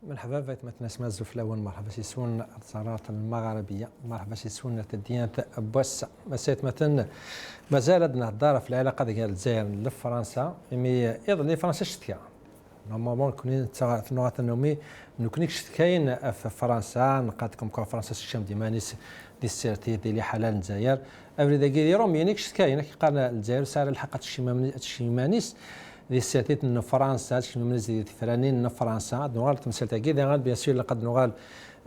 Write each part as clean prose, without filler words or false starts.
مرحبا فايت مثناس مازو فلاون مرحبا سي سون الثروات المغاربيه مرحبا سي سون تديانت بوس مسيت مثلا مازال عندنا الدار في العلاقه ديال الجزائر لفرنسا مي ايضا فرنسا شتيا نورمالمون كوني نوات نومي نكونيك شتكاين في فرنسا نقاتكم كون فرنسا الشام دي مانيس دي السيرتي ديال حلال الجزائر افريدا كيديرهم يعني شتكاين كيقارن الجزائر سار لحقت الشيمانيس دي سيتيت ان فرنسا شي من زيد فرانين ان فرنسا نوغال تمثل تاكيد غال بيان سور لقد نوغال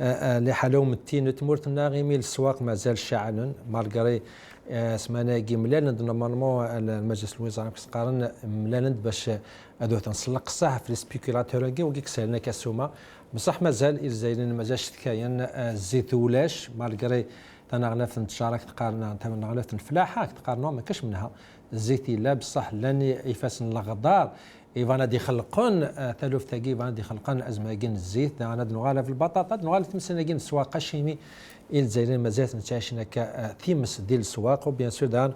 اللي حالهم التين تمورت ناغيمي السواق مازال شاعل مارغري سمانا كي ملالند نورمالمون المجلس الوزراء كتقارن ملالند باش هادو تنسلق صح في السبيكولاتور كي وكيك سالنا كاسوما بصح مازال الجزائريين مازال شتكاين الزيت ولاش مارغري تنغنا في الانتشار تقارن تنغنا في الفلاحه تقارنوا ما كاش منها الزيتي لا بصح لاني يفاسن الغدار ايفانا دي خلقون تلوف تاكي ايفانا دي خلقون ازماكين الزيت انا نغالا في البطاطا نغالا تمسناكين السواق شيمي الجزائريين مازال نتعايشين كثيمس ديال السواق وبيان سور دان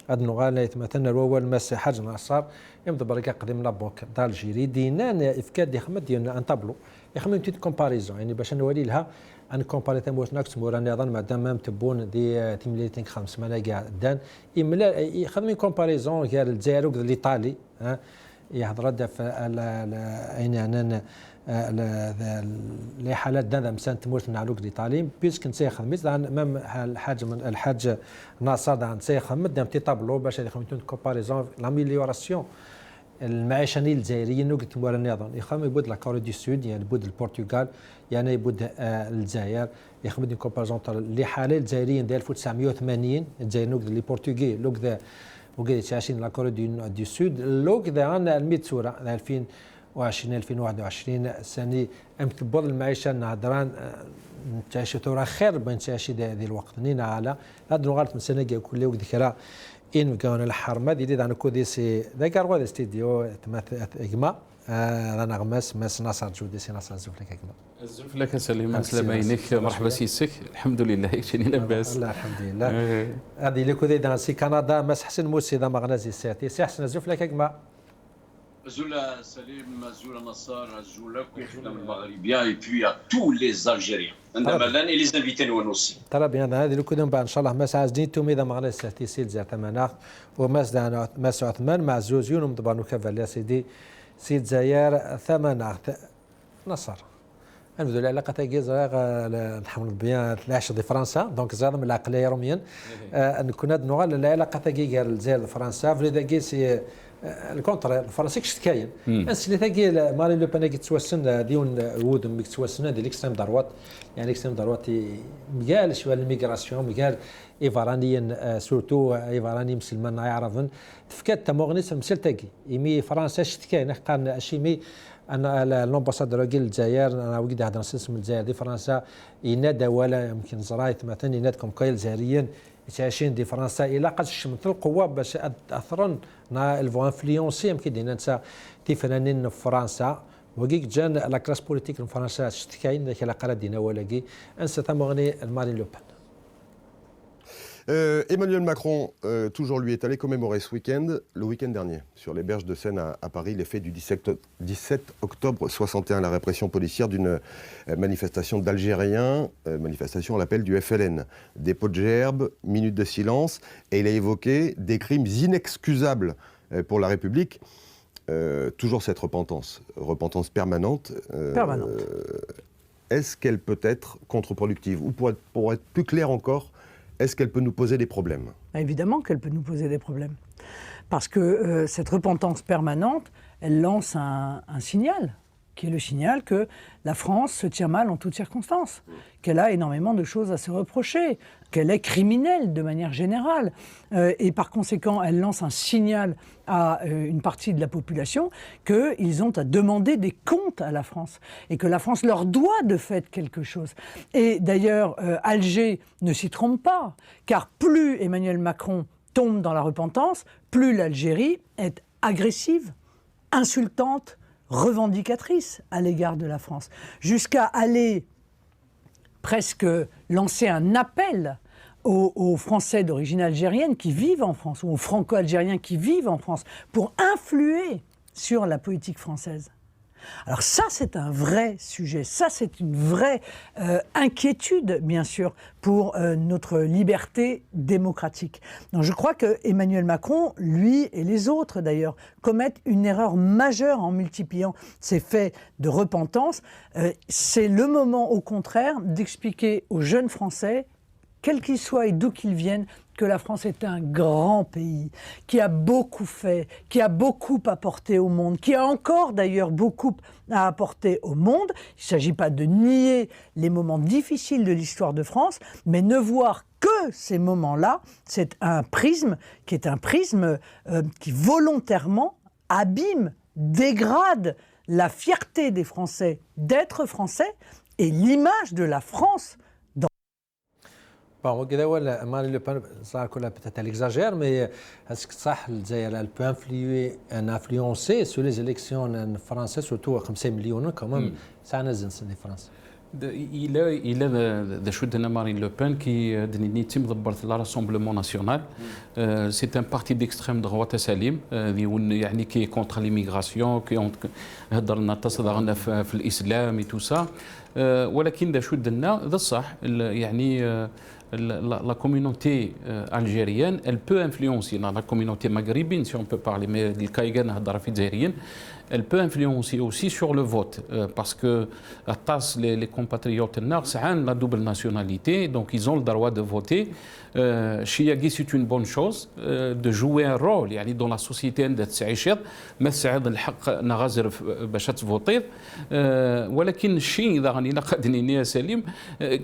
هاد نغالا مثلا هو الماس حاج ناصر يمد بركه قديم لابوك دالجيري دينان افكاد دي خمد ديال ان طابلو يخمم تيت كومباريزون يعني باش نولي لها ان كومباريتي موت ناكس مورا نظن مادام تبون دي تيمليتين خمس مالا كاع دان يملا يخدم كومباريزون كاع الجزائر وكذا الايطالي يهضر هذا في اين انا لي حالات دان مسان تموت نعلوك الايطالي بيسك نسي خدمت مام الحاج من الحاج ناصر دان نسي خدمت دام تي طابلو باش يخدموا كومباريزون لاميليوراسيون المعيشه الجزائريين وقت مورا النظام يخدم يبود لا كوري دي سود يعني يبود البرتغال يعني يبود الجزائر يخدم كومباريزون اللي حاله الجزائريين ديال 1980 الجزائريين وقت لي برتغي وقت وقت تعيشين لا كوري دي سود وقت عندنا الميتسوره 2020 2021 سنه امتبض المعيشه نهضران تعيش ثوره خير بين تعيش ذي الوقت نينا على هاد نغالط من سنه كل وقت كرا إن كان الحرمة دي دان كودي سي ذكر هذا استديو إجماع رانا غماس ماس ناصر جودي سي ناصر زوفلك إجماع زوفلك سليمان سلامينك مرحبا سيسك الحمد لله شني لاباس الله الحمد لله هذه اللي كودي دان سي كندا ماس حسن موسي ذا مغنازي سياتي سي حسن زوفلك إجماع Zoula Salim, Zoula Nassar, Zoula Koufna Maghribiya et puis à tous les Algériens. Et les invités nous aussi. Très bien, هذه اللي كنا إن شاء الله ماس عازدين تومي ذا مغنى سياتي سيل زات مناخ وماس دان ماس عثمان مع زوزيون ومضبانو كفاليا سيدي سيد زاير ثمناخ نصر. نبدو العلاقة تاعي نحمل بيان العشر دي فرنسا دونك زاد من العقلية روميا ان كنا نوغال العلاقة تاعي الجزائر فرنسا فريدا كيسي الكونتر الفرنسي كاين انس اللي تاكي مارين لو بان كي توسن ديون وود ميك توسن ديال الاكستريم دروات يعني الاكستريم دروات مقال شويه الميغراسيون مقال ايفرانيا سورتو ايفراني مسلمان يعرفن تفكات تمغنيس مسل تاكي يمي فرنسا كاين قال اشيمي انا الامباسادور ديال الجزائر انا وقيت هذا نسمي الجزائر دي فرنسا ينادى ولا يمكن زرايت مثلا ينادكم كاين الجزائريين يتعايشين دي فرنسا الى قد شمت القوه باش اثرن نا الفو انفلونسي يمكن دينا نتا تيفنانين في فرنسا وكيك جان لا كلاس بوليتيك في فرنسا شتكاين ذاك لا قرا دينا ولاكي انسى تمغني المارين لو بان. Emmanuel Macron, toujours lui, est allé commémorer ce week-end, le week-end dernier, sur les berges de Seine à Paris, les faits du 17 octobre 61, la répression policière d'une manifestation d'Algériens, manifestation à l'appel du FLN. Des pots de gerbe, minutes de silence, et il a évoqué des crimes inexcusables pour la République. Toujours cette repentance permanente. Permanente. Est-ce qu'elle peut être contre-productive? Ou pour être plus clair encore, est-ce qu'elle peut nous poser des problèmes? Évidemment qu'elle peut nous poser des problèmes. Parce que cette repentance permanente, elle lance un signal, qui est le signal que la France se tient mal en toutes circonstances, qu'elle a énormément de choses à se reprocher, qu'elle est criminelle de manière générale. Et par conséquent, elle lance un signal à une partie de la population qu'ils ont à demander des comptes à la France et que la France leur doit de fait quelque chose. Et d'ailleurs, Alger ne s'y trompe pas, car plus Emmanuel Macron tombe dans la repentance, plus l'Algérie est agressive, insultante, revendicatrice à l'égard de la France, jusqu'à aller presque lancer un appel aux Français d'origine algérienne qui vivent en France, ou aux Franco-Algériens qui vivent en France, pour influer sur la politique française. Alors ça, c'est un vrai sujet, ça, c'est une vraie inquiétude, bien sûr, pour notre liberté démocratique. Donc je crois que Emmanuel Macron, lui et les autres d'ailleurs, commettent une erreur majeure en multipliant ces faits de repentance. C'est le moment, au contraire, d'expliquer aux jeunes Français, quels qu'ils soient et d'où qu'ils viennent, que la France est un grand pays, qui a beaucoup fait, qui a beaucoup apporté au monde, qui a encore d'ailleurs beaucoup à apporter au monde. Il ne s'agit pas de nier les moments difficiles de l'histoire de France, mais ne voir que ces moments-là, c'est un prisme qui est un prisme qui volontairement abîme, dégrade la fierté des Français d'être Français et l'image de la France. Bon, Marine Le Pen, ça peut-être elle exagère, mais est-ce que ça, elle peut influencer sur les élections françaises, surtout comme 5 millions, quand même, ça a une différence. Il a choisi Marine Le Pen qui a le Rassemblement national. C'est un parti d'extrême droite salim qui est contre l'immigration, qui est l'islam et tout ça. ولكن دا شو درنا ذا الصح يعني la communauté algérienne, elle peut influencer la communauté maghrébine, si on peut parler, mais elle peut influencer aussi sur le vote, parce que les compatriotes ont la double nationalité, donc ils ont le droit de voter. Chiagui, c'est une bonne chose de jouer un rôle dans la société de تعيشها ما تساعد الحق نغازر باش تفوتير ولكن الشيء إذا غني لقدني يا سليم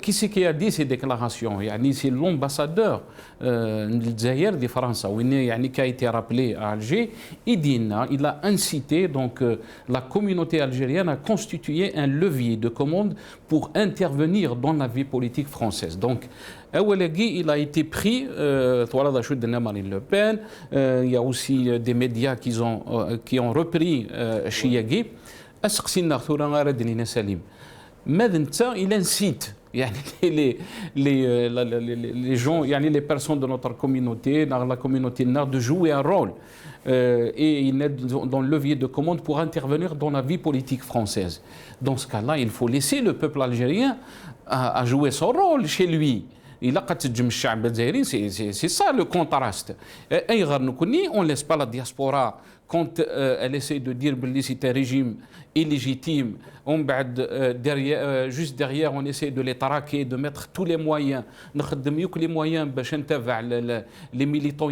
qui a dit ces déclarations يعني c'est l'ambassadeur الجزائر de France يعني qui a été rappelé à Alger il a incité donc la communauté algérienne à constituer un levier de commande pour intervenir dans la vie politique française. Donc il a été pris, Marine Le Pen, il y a aussi des médias qui ont repris Chiagui. Il incite les gens, les personnes de notre communauté, dans la communauté nord, de jouer un rôle. Et il est dans le levier de commande pour intervenir dans la vie politique française. Dans ce cas-là, il faut laisser le peuple algérien à jouer son rôle chez lui. Il a c'est ça le contraste. On ne laisse pas la diaspora quand elle essaie de dire que c'est un régime illégitime. Juste derrière, on essaie de les traquer, de mettre tous les moyens. Les moyens les militants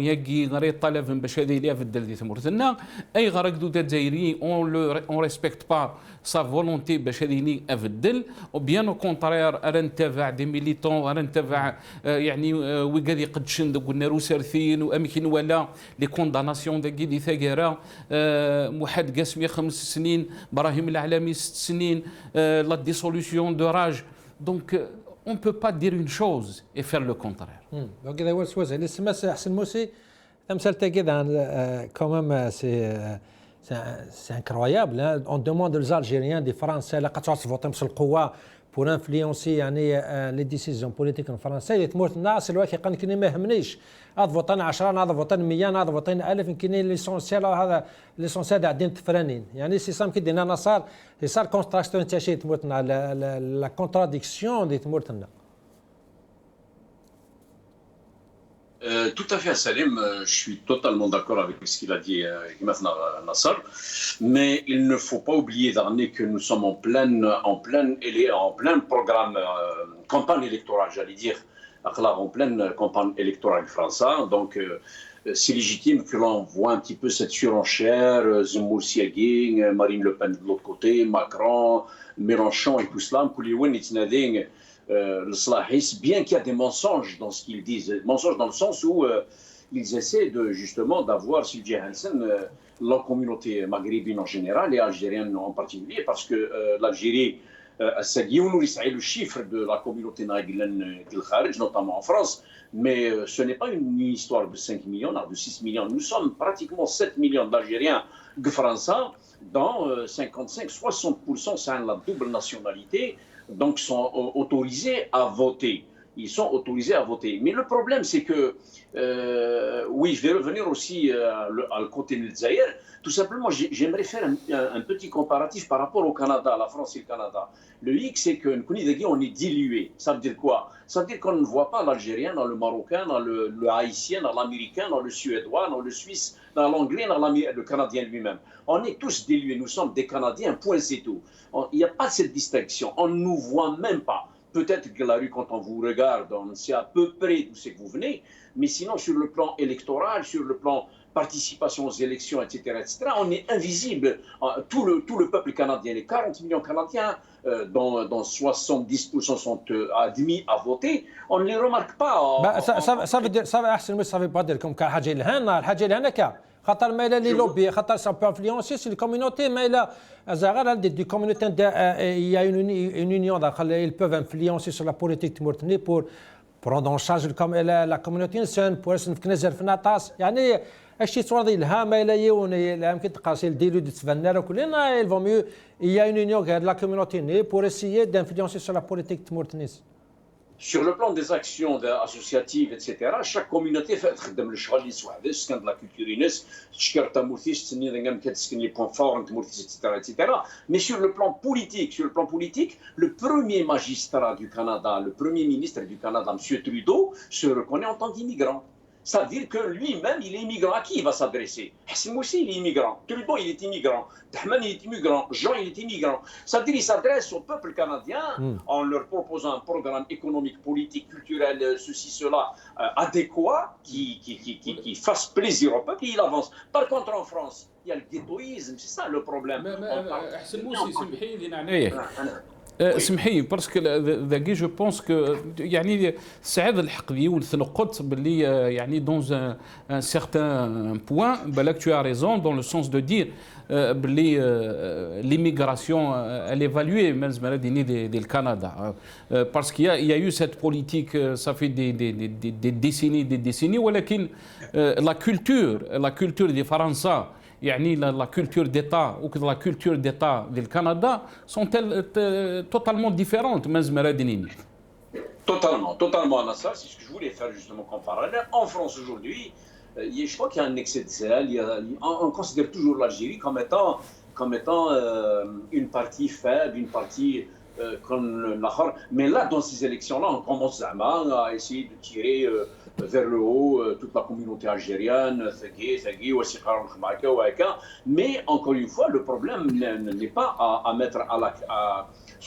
on ne respecte pas sa volonté ou bien au contraire des militants les condamnations de ثغيره موحد قاسمي 5 سنين براهيم العلامي 6 سنين la dissolution de rage. Donc on ne peut pas dire une chose et faire le contraire. Donc il هو السوازه اللي سمى حسن موسي تمثال كذا quand même c'est incroyable. On demande aux Algériens des Français la قطعت voter بالقوه pour influencer les décisions politiques en français. يتموت الناس الواحد كان ما يهمنيش هذا فوطن 10 هذا فوطن 100 هذا فوطن 1000 يمكن ليسونسيال هذا ليسونسيال قاعدين تفرانين يعني سي سام كيدينا نصار سي صار كونتراكسيون تاع شي تموتنا لا كونتراديكسيون دي تموتنا. Tout à fait, Salim. Je suis totalement d'accord avec ce qu'il a dit maintenant Nassar. Mais il ne faut pas oublier d'année que nous sommes en plein programme, campagne électorale, j'allais dire, en pleine campagne électorale française. Donc, c'est légitime que l'on voit un petit peu cette surenchère, Zemmour, Siagui, Marine Le Pen de l'autre côté, Macron, Mélenchon et tout cela. Bien qu'il y a des mensonges dans ce qu'ils disent, mensonges dans le sens où ils essaient justement d'avoir, Sylvie Hansen, la communauté maghrébine en général et algérienne en particulier, parce que l'Algérie, le chiffre de la communauté maghrébine, notamment en France, mais ce n'est pas une histoire de 5 millions, de 6 millions. Nous sommes pratiquement 7 millions d'Algériens français, dans 55-60%, c'est la double nationalité. Donc sont autorisés à voter. ils sont autorisés à voter. Mais le problème, c'est que, oui, je vais revenir aussi à le côté de Zaïre. Tout simplement, j'aimerais faire un petit comparatif par rapport au Canada, la France et le Canada. Le hic, c'est qu'on est dilué. Ça veut dire quoi? Ça veut dire qu'on ne voit pas l'Algérien, dans le Marocain, dans le Haïtien, dans l'Américain, dans le Suédois, dans le Suisse, dans l'Anglais, dans le Canadien lui-même. On est tous dilués. Nous sommes des Canadiens, point, c'est tout. Il n'y a pas cette distinction. On ne nous voit même pas. Peut-être que la rue, quand on vous regarde, on sait à peu près d'où c'est que vous venez, mais sinon, sur le plan électoral, sur le plan participation aux élections, etc., on est invisible. Tout le peuple canadien, les 40 millions de Canadiens, dont 70% sont admis à voter, on ne les remarque pas. Ça veut dire, ça veut pas dire comme الحاجة اللي هنا كا خاطر ما لي لوبي خاطر ça peut influencer sur les communautés mais là زغار des communautés il y a une union ils peuvent influencer sur la politique تمرتني pour prendre en charge la communauté نسان pour نفكنزر في ناطاس يعني الشيء صور ذي الهامة لا يوني لا يمكن تقاسي الديلو دي تفنر وكلنا il vaut mieux il y a une union de la communauté pour essayer d'influencer sur la politique تمرتنيس. Sur le plan des actions associatives, etc., chaque communauté fait تخدم الشغل اللي سواعدش سكان de la culture الناس تشكر تمورتيش تسني ذنقام كتسكن لي بوان فور تمورتيش etc. Mais sur le plan politique, le premier magistrat du Canada, le premier ministre du Canada, M. Trudeau, se reconnaît en tant qu'immigrant. Ça veut dire que lui-même, il est immigrant. À qui il va s'adresser? Hassim aussi, il est immigrant. Trudeau, il est immigrant. Tahman, il est immigrant. Jean, il est immigrant. Ça veut dire qu'il s'adresse au peuple canadien en leur proposant un programme économique, politique, culturel, ceci, cela, adéquat, qui fasse plaisir au peuple, et il avance. Par contre, en France, il y a le ghettoïsme, c'est ça le problème. سمحي باسكو ذاكي جو بونس كو يعني سعاد الحقبي والثلقت باللي يعني دون ان سيغتان بوين بالك تو ا ريزون دون لو سونس دو دير باللي ليميغراسيون elle évalue même زعما ديال كندا باسكو يا يو سيت بوليتيك صافي دي ديسيني ولكن لا كولتور دي فرنسا يعني la culture d'État ou la culture d'État du Canada sont totalement différentes. Totalement, Anassar, c'est ce que je voulais faire justement comparer. En France aujourd'hui, je crois qu'il y a un excès de zèle. On considère toujours l'Algérie comme étant une partie faible, une partie comme l'Akhar. Mais là, dans ces élections-là, on commence à essayer de tirer vers le haut toute la communauté algérienne, mais encore une fois, le problème n'est pas à mettre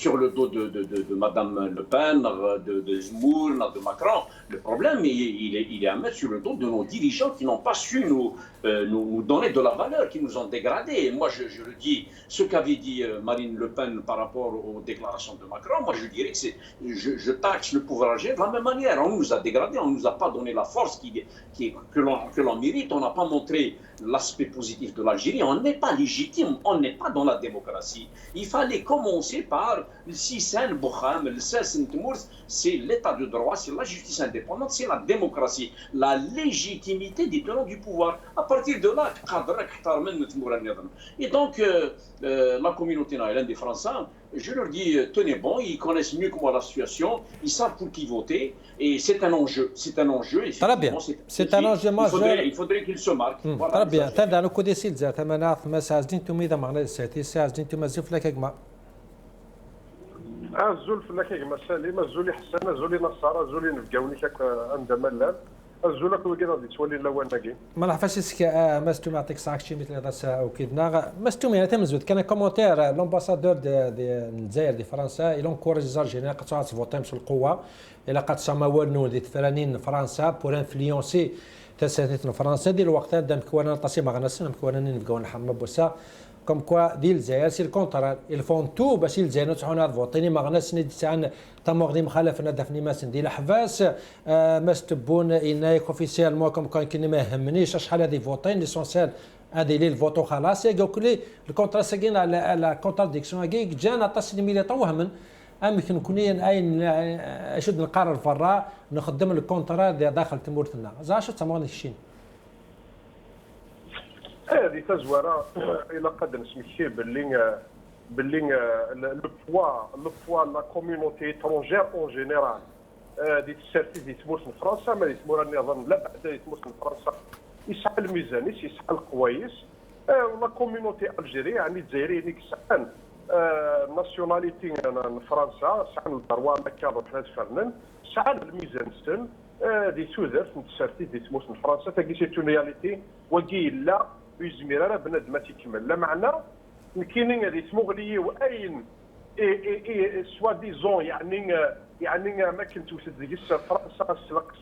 sur le dos de Mme Le Pen, de Zemmour, de Macron. Le problème, il est à mettre sur le dos de nos dirigeants qui n'ont pas su nous donner de la valeur, qui nous ont dégradés. Et moi, je le dis, ce qu'avait dit Marine Le Pen par rapport aux déclarations de Macron, moi je dirais que je taxe le pouvoir algérien de la même manière. On nous a dégradés, on ne nous a pas donné la force que l'on mérite, on n'a pas montré l'aspect positif de l'Algérie, on n'est pas légitime, on n'est pas dans la démocratie. Il fallait commencer par le Sissan Boukham, le Sassan Tmours, c'est l'état de droit, c'est la justice indépendante, c'est la démocratie, la légitimité des tenants du pouvoir. À partir de là, et donc la communauté naïenne des Français, je leur dis, tenez bon, ils connaissent mieux que moi la situation, ils savent pour qui voter, et c'est un enjeu. C'est un enjeu. Très bien. C'est un enjeu majeur. Il faudrait qu'il se marque. Très bien. تبدا نو كودي سيل ذات مناخ ما سازدين تومي ذا مغنى ساتي سازدين توما زوف لك اجمع الزول فلاك اجمع سالم الزول حسن الزول نصارى الزول نفقاوني كاك عندما لا الزول كو كي غادي تولي لا وانا ما نعرفش اسكا ماستو معطيك ساعه شي مثل هذا الساعه وكيدنا ماستو انا تمزود كان كومونتير لومباسادور دي الجزائر دي فرنسا الى انكوريج زالجيريان قد تفوتي مش القوه الى قد سما والنو دي تفرانين فرنسا بور انفلونسي تساتيت فرنسا ديال الوقت هذا مكوانا طاسي ما غناس مكوانا نبقاو نحمى بوسا كوم كوا ديال الجزائر سي الكونترا الفون تو باش الجزائر تحون هاد فوطيني ما غناس نديسان تمغني مخالفنا دفني ماس ندير حفاس ماستبون انايك اوفيسيالمون كوم كان كني ما يهمنيش شحال هادي فوطين ليسونسيال هادي لي الفوتو خلاص قالوا لي الكونترا ساكين على كونتراديكسيون هكاك جانا طاس الميليطون وهمن يمكن كونين اين اشد نقرر فرا نخدم الكونترا داخل تمورتنا زاش تمغني الشين هذه تزوره الى قد نسمي باللي لو بوا لا كوميونيتي étrangère en général دي تسالتي دي تموت من فرنسا ما يتمور راني اظن لا بعد يتموت من فرنسا يسعى الميزانيس يسعى القوايس ولا كوميونيتي الجيري يعني الجزائري اللي كسعان ناسيوناليتي فرنسا سعى الدروا مكان وحنات فرنن سعى الميزان سن دي سوذر نتسالتي دي تموت من فرنسا تاكي سي اون رياليتي وكي لا يزمير راه بنادم ما تيكمل لا معنى كاينين هذه تمغلي واين سوا ديزون يعني ما كنت وسد فرنسا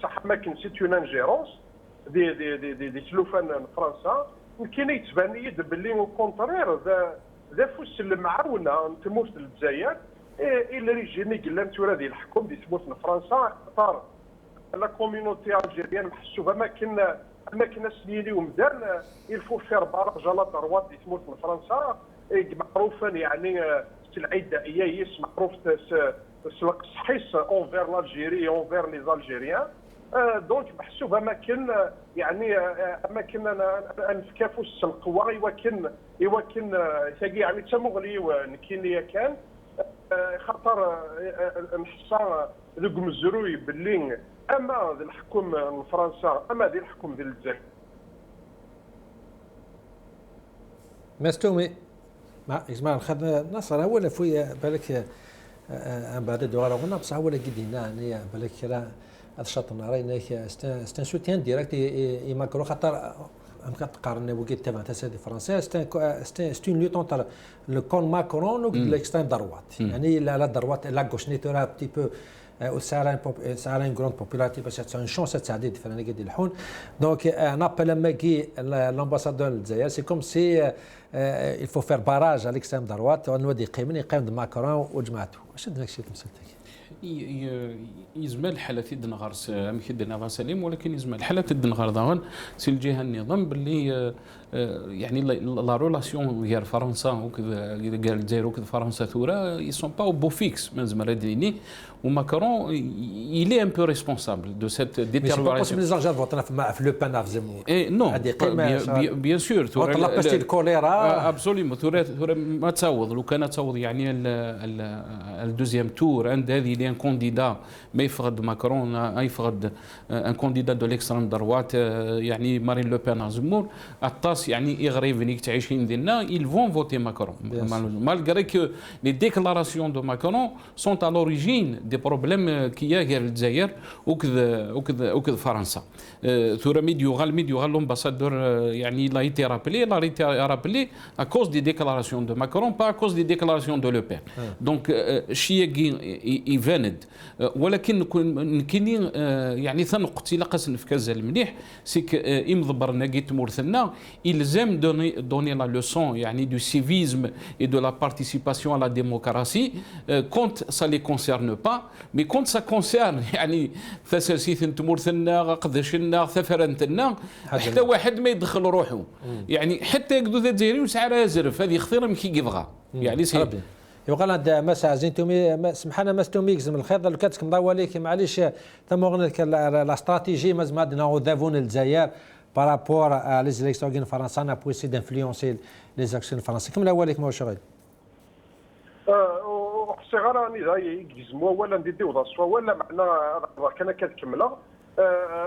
صح ما كنت سي اون انجيرونس دي تلوفان فرنسا كاين يتبان لي باللي او كونترير ذا فوس المعاونه تموت للجزائر الا ريجيني قال نتورا ديال الحكم دي تموت من فرنسا اختار لا كوميونيتي الجيريان محسوبه ما كنا سنيني ومدان يلفو فير باراج على دروات دي تموت من فرنسا معروفا يعني العيد ايايس معروف سلق صحيح اونفير الجيري اونفير لي الجيريان دونك محسوبه ما كان يعني ما كنا نفكافوس القوه يوكن تاقي يعني تمغلي ونكيني كان خاطر نحصى ذوك مزروي باللي اما ذي الحكم من فرنسا اما ذي الحكم ديال الجزائر مستومي ما اسمع خد نصر هو اللي في بالك بعد دوره قلنا بصح هو اللي قدينا يعني بالك راه هذا الشاط نارين ستان سوتيان ديريكت اي ماكرو خاطر نقارن وكيت تبع تسادي فرنسا ستون لوت انتر لو كون ماكرون و ليكستريم دروات يعني لا دروات لا غوش نيتورا بتي بو وسارا ان غروند بوبولاريتي باش تاع اون شونس تاع فلان قاعد يلحون دونك نابل لما كي لامباسادور الجزائر سي كوم سي il faut faire barrage à l'extrême droite ونودي يقيم ماكرون وجماعته واش هذاك الشيء تمثلتك يزمل حالات الدنغار مكدنا سليم ولكن يزمل حالات الدنغار ضغن سي الجهه النظام باللي يعني لا رولاسيون ديال فرنسا وكذا قال الجزائر وكذا فرنسا ثورة ils sont pas au beau fixe من زمان هذيني وماكرون il est un peu responsable de cette détérioration. Mais c'est pas possible في لو بان افزمو اي نو بيان سور لا باستي الكوليرا ابسوليوم ثورة ما تصوض لو كان تصوض يعني الدوزيام تور عند هذه لي ان كونديدا ما يفقد ماكرون يفقد ان كونديدا دو ليكستريم دروات يعني مارين لو بان زمور الطاس يعني يغريفنيك تعيشين ديالنا ils vont voter Macron malgré que les déclarations de Macron sont à l'origine des problèmes qu'il y a غير الجزائر وكذا فرنسا ثورة ميديوغال l'ambassadeur يعني لا été rappelé à cause des déclarations de Macron pas à cause des déclarations de Le Pen donc شي يفند ولكن كاينين يعني ثنقتي لقاس نفكاز المليح سيك يمضبرنا كي تمورثنا يلزم donner la leçon يعني du civisme et de la participation à la démocratie quand ça les concerne pas mais quand ça concerne يعني ثساسيث تمورثنا قدشنا ثفرنتنا حتى واحد ما يدخل روحه يعني حتى يقدو ذا الجزائري وسعرها زرف هذه خطيره من كي يبغى يعني سي يقال عند مسا زينتومي سمحنا مستومي كزم الخير لو كاتك مضاوليك معليش ثم غنلك لا استراتيجي مازم عندنا ذافون الجزائر par rapport à les élections françaises n'a pas essayé d'influencer les actions françaises كم الاوليك ما شغل صغار راني يجزموا ولا نديو ضاسوا ولا معنا كان كتكملها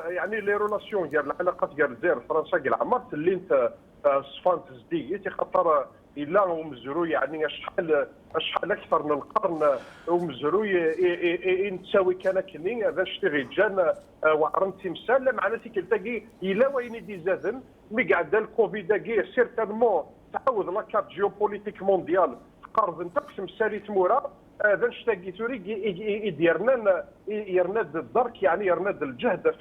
يعني لي رولاسيون ديال العلاقات ديال الجزائر فرنسا كاع العمر اللي انت صفان تزدي تخطر الا ومزروي يعني شحال اكثر من القرن ومزروي نتساوي كان كني هذا شتي جان وعرن تمثال معناتها كلتاكي الا وين دي زادن مي قاعد الكوفيد كي سيرتانمون تعاود لا كارت جيوبوليتيك مونديال قرض انت تمثالي تمورا هذا شتاكي توري يرنا الدرك يعني يرنا الجهد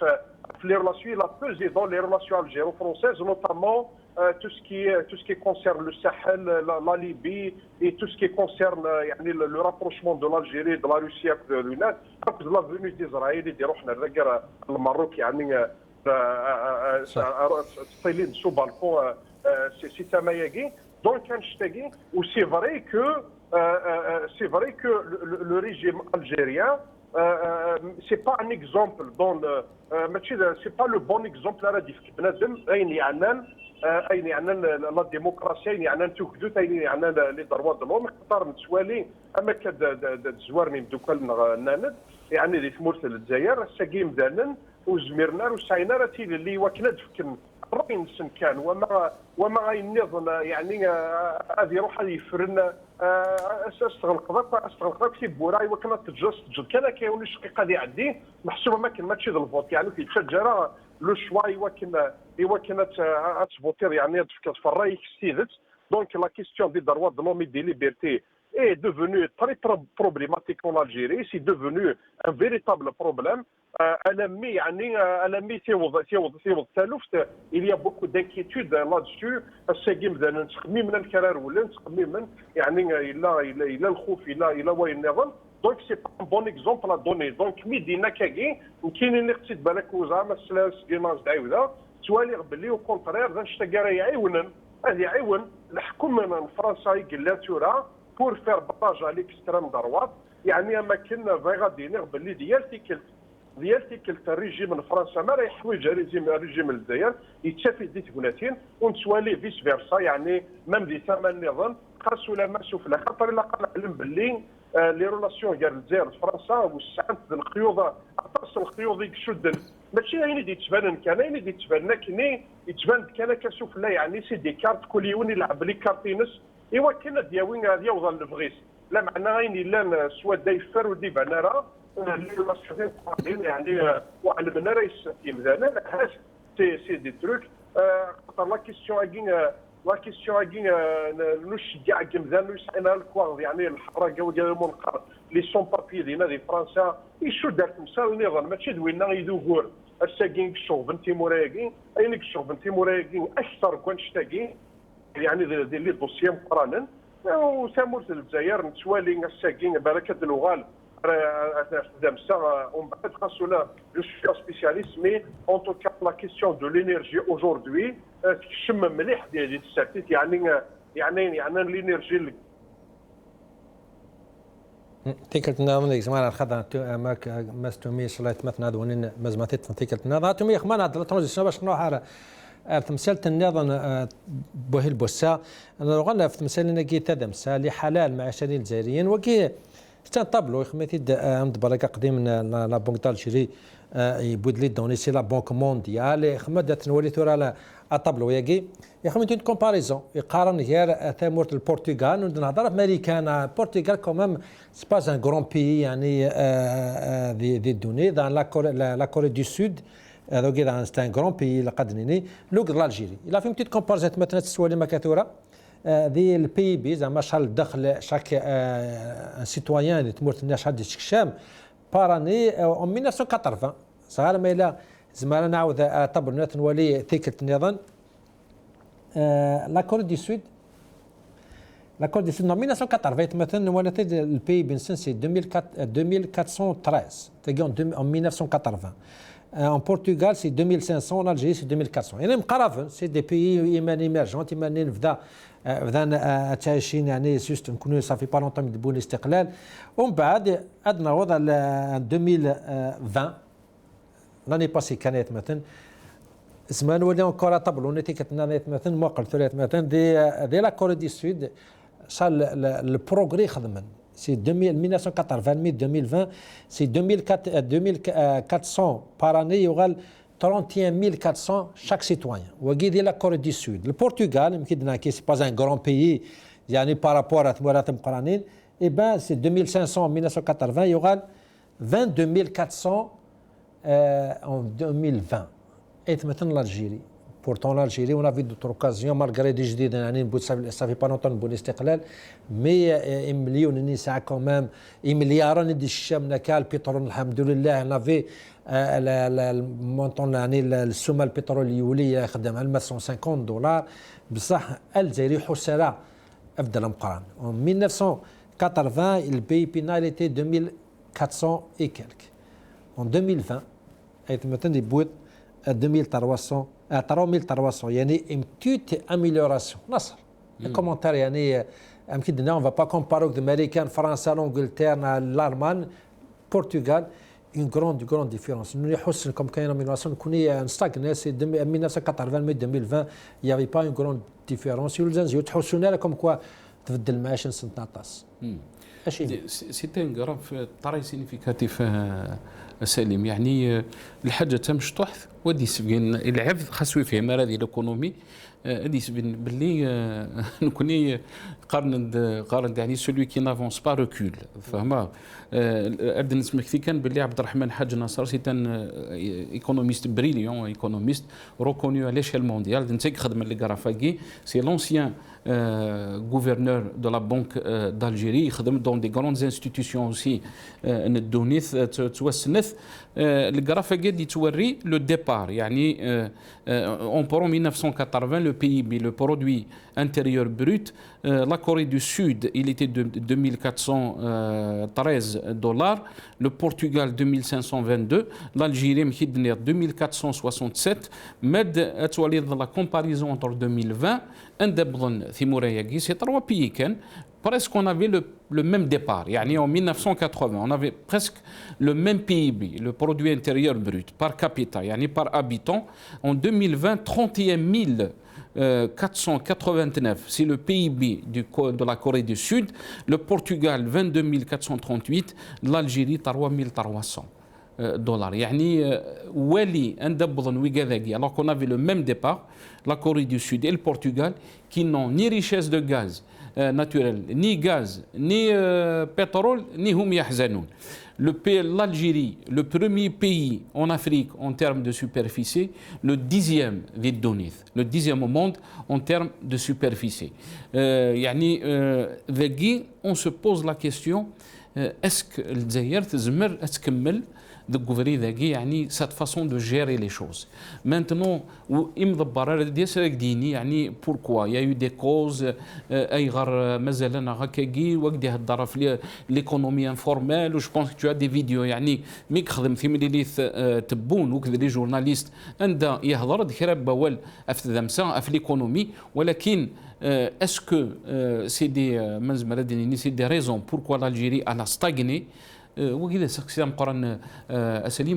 في لي ريلاسيون لا بوزي دون لي ريلاسيون الجيرو فرونسيز نوتامون tout ce qui concerne le Sahel, la Libye et tout ce qui concerne le rapprochement de l'Algérie, de la Russie avec l'UNED, avec la venue d'Israël et de Maroc, طايلين سو بالكون سي تماياكي دونك كنشتاكي و سي فري كو لو ريجيم الجيريان سي با ان اكزومبل دون ماشي سي با لو بون اكزومبل راه ديك بنادم اين يعنان اين يعني لا ديمقراسيه يعني توكدوت اين يعني لي دروا دو لوم اختار نتوالي اما كد زوارني دوكال ناند يعني اللي تمرت الجزائر الساقيم دانن وزميرنا وسعينا راه تيلي اللي وكنا دفكن 40 سنه كان وما غينض يعني هذه روح يفرن استغلق في بوراي وكنا تجد كذا كاين الشقيقه دي عندي محسوبه ما كان ماتشي الفوت يعني في تشجر لو شوا وكنا تفوتير يعني تفري ستيدت دونك لا كيستيون دي دروا دو لومي دي ليبرتي est devenu très problématique en Algérie, c'est devenu un véritable problème. Il y a beaucoup d'inquiétudes là-dessus. Donc c'est pas un bon exemple à donner. Donc Medina Kagi, qui n'est pas بالكوزا مثلا سكيماز دايودا توالي باللي au contraire ذا نشتاقرا يعاون هذه يعاون الحكومه من فرنسا يقلاتورا pour faire barrage à l'extrême droite يعني ما كنا غادي نغبل اللي ديال الريجيم من فرنسا ما راه يحوج الريجيم الجزائر يتشافي دي تكوناتين ونتوالي فيس فيرسا يعني ميم دي ثمن النظام خاصو لا ماسو في خاطر الا قال علم باللي لي ريلاسيون ديال الجزائر فرنسا وسعت الخيوط اتصل الخيوط يشدن ماشي يعني دي تبان كان يعني دي تبان كني يتبان كان كسوف لا يعني سي دي كارت كل يوم يلعب لي كارتينس ايوا كنا دياوين هذه وظل الفغيس لا معنى لا سوا دايفر ودي بنارا اللي يعني وعلمنا راه يستخدم ذانا هاش سي دي تروك لا كيسيون اكين نشجع كمذان يسعنا الكواغ يعني الحراقه وديال المنقر لي سون بابي دينا دي فرنسا يشو دارت مسال النظام ماشي دوينا يدوغور الساكين كشوف انت موراكين اين كشوف انت موراكين اكثر كونشتاكين يعني دي لي دوسيي مقرانا وسامورت الجزائر نتوالي الساكين بركه الوغال on va être là, je suis un spécialiste, mais en tout cas, la question de l'énergie aujourd'hui, je me مليح ديال الساتيت يعني الانرجي تيكلت ناضن زمان الخضر ماك مستومي صليت مثلا دونين مزماتيت تيكلت ناضن تومي خمان هذا الترانزيسيون باش نروح على تمثال النظام بوهي البوسا انا غنى في تمثال نجي تدمسا لحلال مع شرين الجزائريين وكي C'est un tableau, عند بركة قديم لا بنك d'Algérie يبود لي دوني سي لا بنك مونديال خمدت نولي ثورة على الطابلو ياكي يخمد اون كومباريزون يقارن غير ثامورة البرتغال نهضر في ماريكان البرتغال كومام سي با ان غران بيي يعني دي دوني dans la Corée du Sud هذوك c'est un grand pays لقد نيني لوك l'Algérie il a fait une petite comparaison مثلا السوالي ما كثورة ذي البي بي زعما شحال الدخل شاك ان سيتويان اللي تمرت لنا شحال ديال الشام باراني اون 1980 صغار ما الا زعما نعاود طبل نولي ثيكلت النظام لا كوري دي سود لا كوري دي سود 1980 مثلا ولات البي بي سي 2413 تلقى en 1980 En Portugal, c'est 2500, en Algérie, c'est 2400. يعني مقارفين c'est des pays émergents إيمانين بدأنا تعيشين يعني juste نكونوا صافي با لونطون يدبوا الاستقلال ومن بعد عندنا وضع 2020 لاني باسي كانت مثلا زمان ولاو كره طبلوا نتي كتنا مثلا موقع ثلاث مثلا دي لا كوري دي سود صار البروغري خدمن c'est 1980 2020 c'est 2400 par année يغال 31400 chaque citoyen وقيدي la Corée du Sud le Portugal يمكن كي c'est pas un grand pays يعني par rapport à ثمورات مقرانين et ben c'est 2500 en 1980 يغال 22400 en 2020 et مثلا l'Algérie Pourtant, l'Algérie, on a vu d'autres occasions, malgré des jadis d'année, ça fait pas longtemps de l'istiqlal, mais millions de ça quand même, milliards de cham nakal pétrole, alhamdoulilah, on avait le montant l'année, le somme le pétrole يولي يخدم على $150, بصح الجزائر حسرة أفضل مقارن. En 1980, le pays pénal était 2400 et quelques. En 2020, est maintenant des bouts à 2300. 3300 يعني une petite amélioration نصر الكومنتار يعني يمكن on va pas comparer avec l'Américain, France, l'Angleterre, l'Allemagne, Portugal une grande différence. Nous avons comme quand on a stagné, c'est 1980 mais 2020, il n'y avait pas une grande différence. Comme quoi تبدل المعيشه سنه 19 سي ان غراف طري سينيفيكاتيف سليم يعني الحاجه تمش طحث ودي سبين العبد خاصو يفهم هذه الايكونومي هذه سبين باللي نكوني قارن يعني سولوي كي نافونس با ريكول فهمها ارد نسمع كثير كان باللي عبد الرحمن حاج ناصر سي ان ايكونوميست بريليون ايكونوميست ريكونيو على l'échelle mondiale انت خدم اللي غرافاكي سي لونسيان gouverneur de la Banque d'Algérie, dans des grandes institutions aussi, le graphe dit le départ. On prend en 1980 le PIB, le produit intérieur brut. La Corée du Sud, il était de 2413 $. Le Portugal, 2522. L'Algérie, 2467. Mais dans la comparaison entre 2020, c'est trois pays presque on avait le même départ. En 1980, on avait presque le même PIB, le produit intérieur brut, par capita, par habitant. En 2020, 31 489, c'est le PIB de la Corée du Sud. Le Portugal, 22 438. L'Algérie, 3 300. $. Alors qu'on avait le même départ, la Corée du Sud et le Portugal, qui n'ont ni richesse de gaz naturel, ni gaz, ni pétrole, ni hum yahzanoun. L'Algérie, le premier pays en Afrique en termes de superficie, le 10e le 10e au monde en termes de superficie. On se pose la question, est-ce que l'Algérie تكمل découvrir cette façon de gérer les choses. Maintenant, pourquoi il y a eu des causes l'économie informelle. Je pense que tu as des vidéos les journalistes l'économie. Est-ce que c'est des raisons pourquoi l'Algérie a stagné?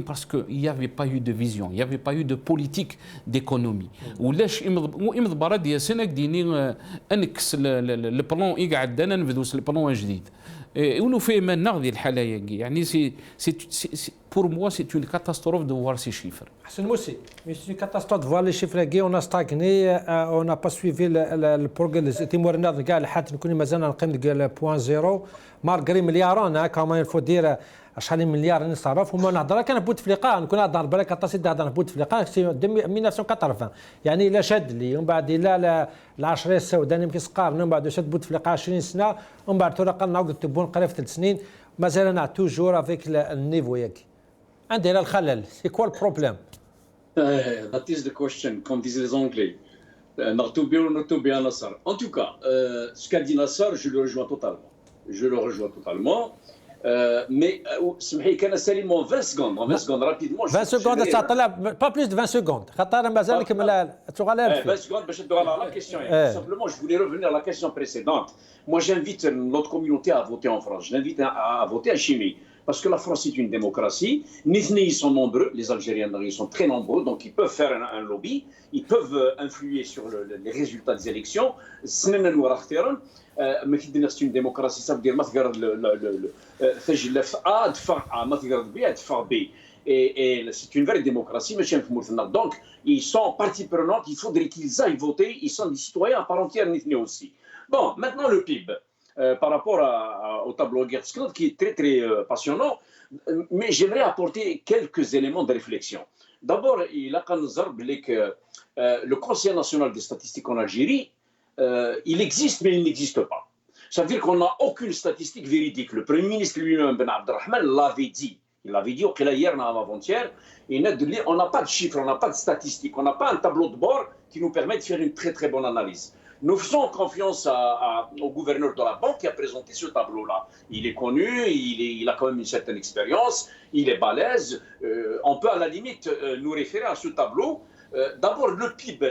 Parce qu'il n'y avait pas eu de vision, il n'y avait pas eu de politique d'économie. Le plan pour moi, c'est une catastrophe de voir ces chiffres. C'est une catastrophe de voir les chiffres. On a stagné, on n'a pas suivi le programme. malgré ملياران كما يفو دير شحال من مليار نصرف وما نهضر كان بوتفليقه نكون نهضر بالك اتصل نهضر بوتفليقه 1980 الا شاد لي ومن بعد الا العشريه السوداء يمكن سقارنا ومن بعد شاد بوتفليقه 20 سنه ومن بعد ترى نعاود تبون قريب 3 سنين مازال توجور افيك النيفو ياكي عندنا الخلل سي كوا البروبليم That is the question, comme disent les Anglais. Nartoubia ou Nartoubia Nassar. En tout cas, ce qu'a dit Nassar, je le rejoins totalement. Mais سمحي كان سليم 20 secondes 20 secondes rapidement 20 secondes ça pas plus de 20 secondes خاطر مازال كمل تغالب 20 secondes باش ندوي على la question simplement je voulais revenir à la question précédente. Moi j'invite notre communauté à voter en France, je l'invite à voter à Chimie parce que la France est une démocratie. Ils sont nombreux, les Algériens ils sont très nombreux, donc ils peuvent faire un lobby, ils peuvent influer sur les résultats des élections. C'est une démocratie, ça veut dire et c'est une vraie démocratie. Donc ils sont partie prenante, il faudrait qu'ils aillent voter, ils sont des citoyens à part entière aussi. Bon, maintenant le PIB. Par rapport au tableau Gertsknot qui est très très passionnant, mais j'aimerais apporter quelques éléments de réflexion. D'abord, il a que le Conseil national des statistiques en Algérie, il existe mais il n'existe pas. Ça veut dire qu'on n'a aucune statistique véridique. Le Premier ministre lui-même, Ben Abdelrahman, l'avait dit. Il l'avait dit hier, avant-hier, on n'a pas de chiffres, on n'a pas de statistiques, on n'a pas un tableau de bord qui nous permet de faire une très très bonne analyse. Nous faisons confiance au gouverneur de la banque qui a présenté ce tableau-là. Il est connu, il a quand même une certaine expérience, il est balèze. On peut à la limite nous référer à ce tableau. D'abord, le PIB,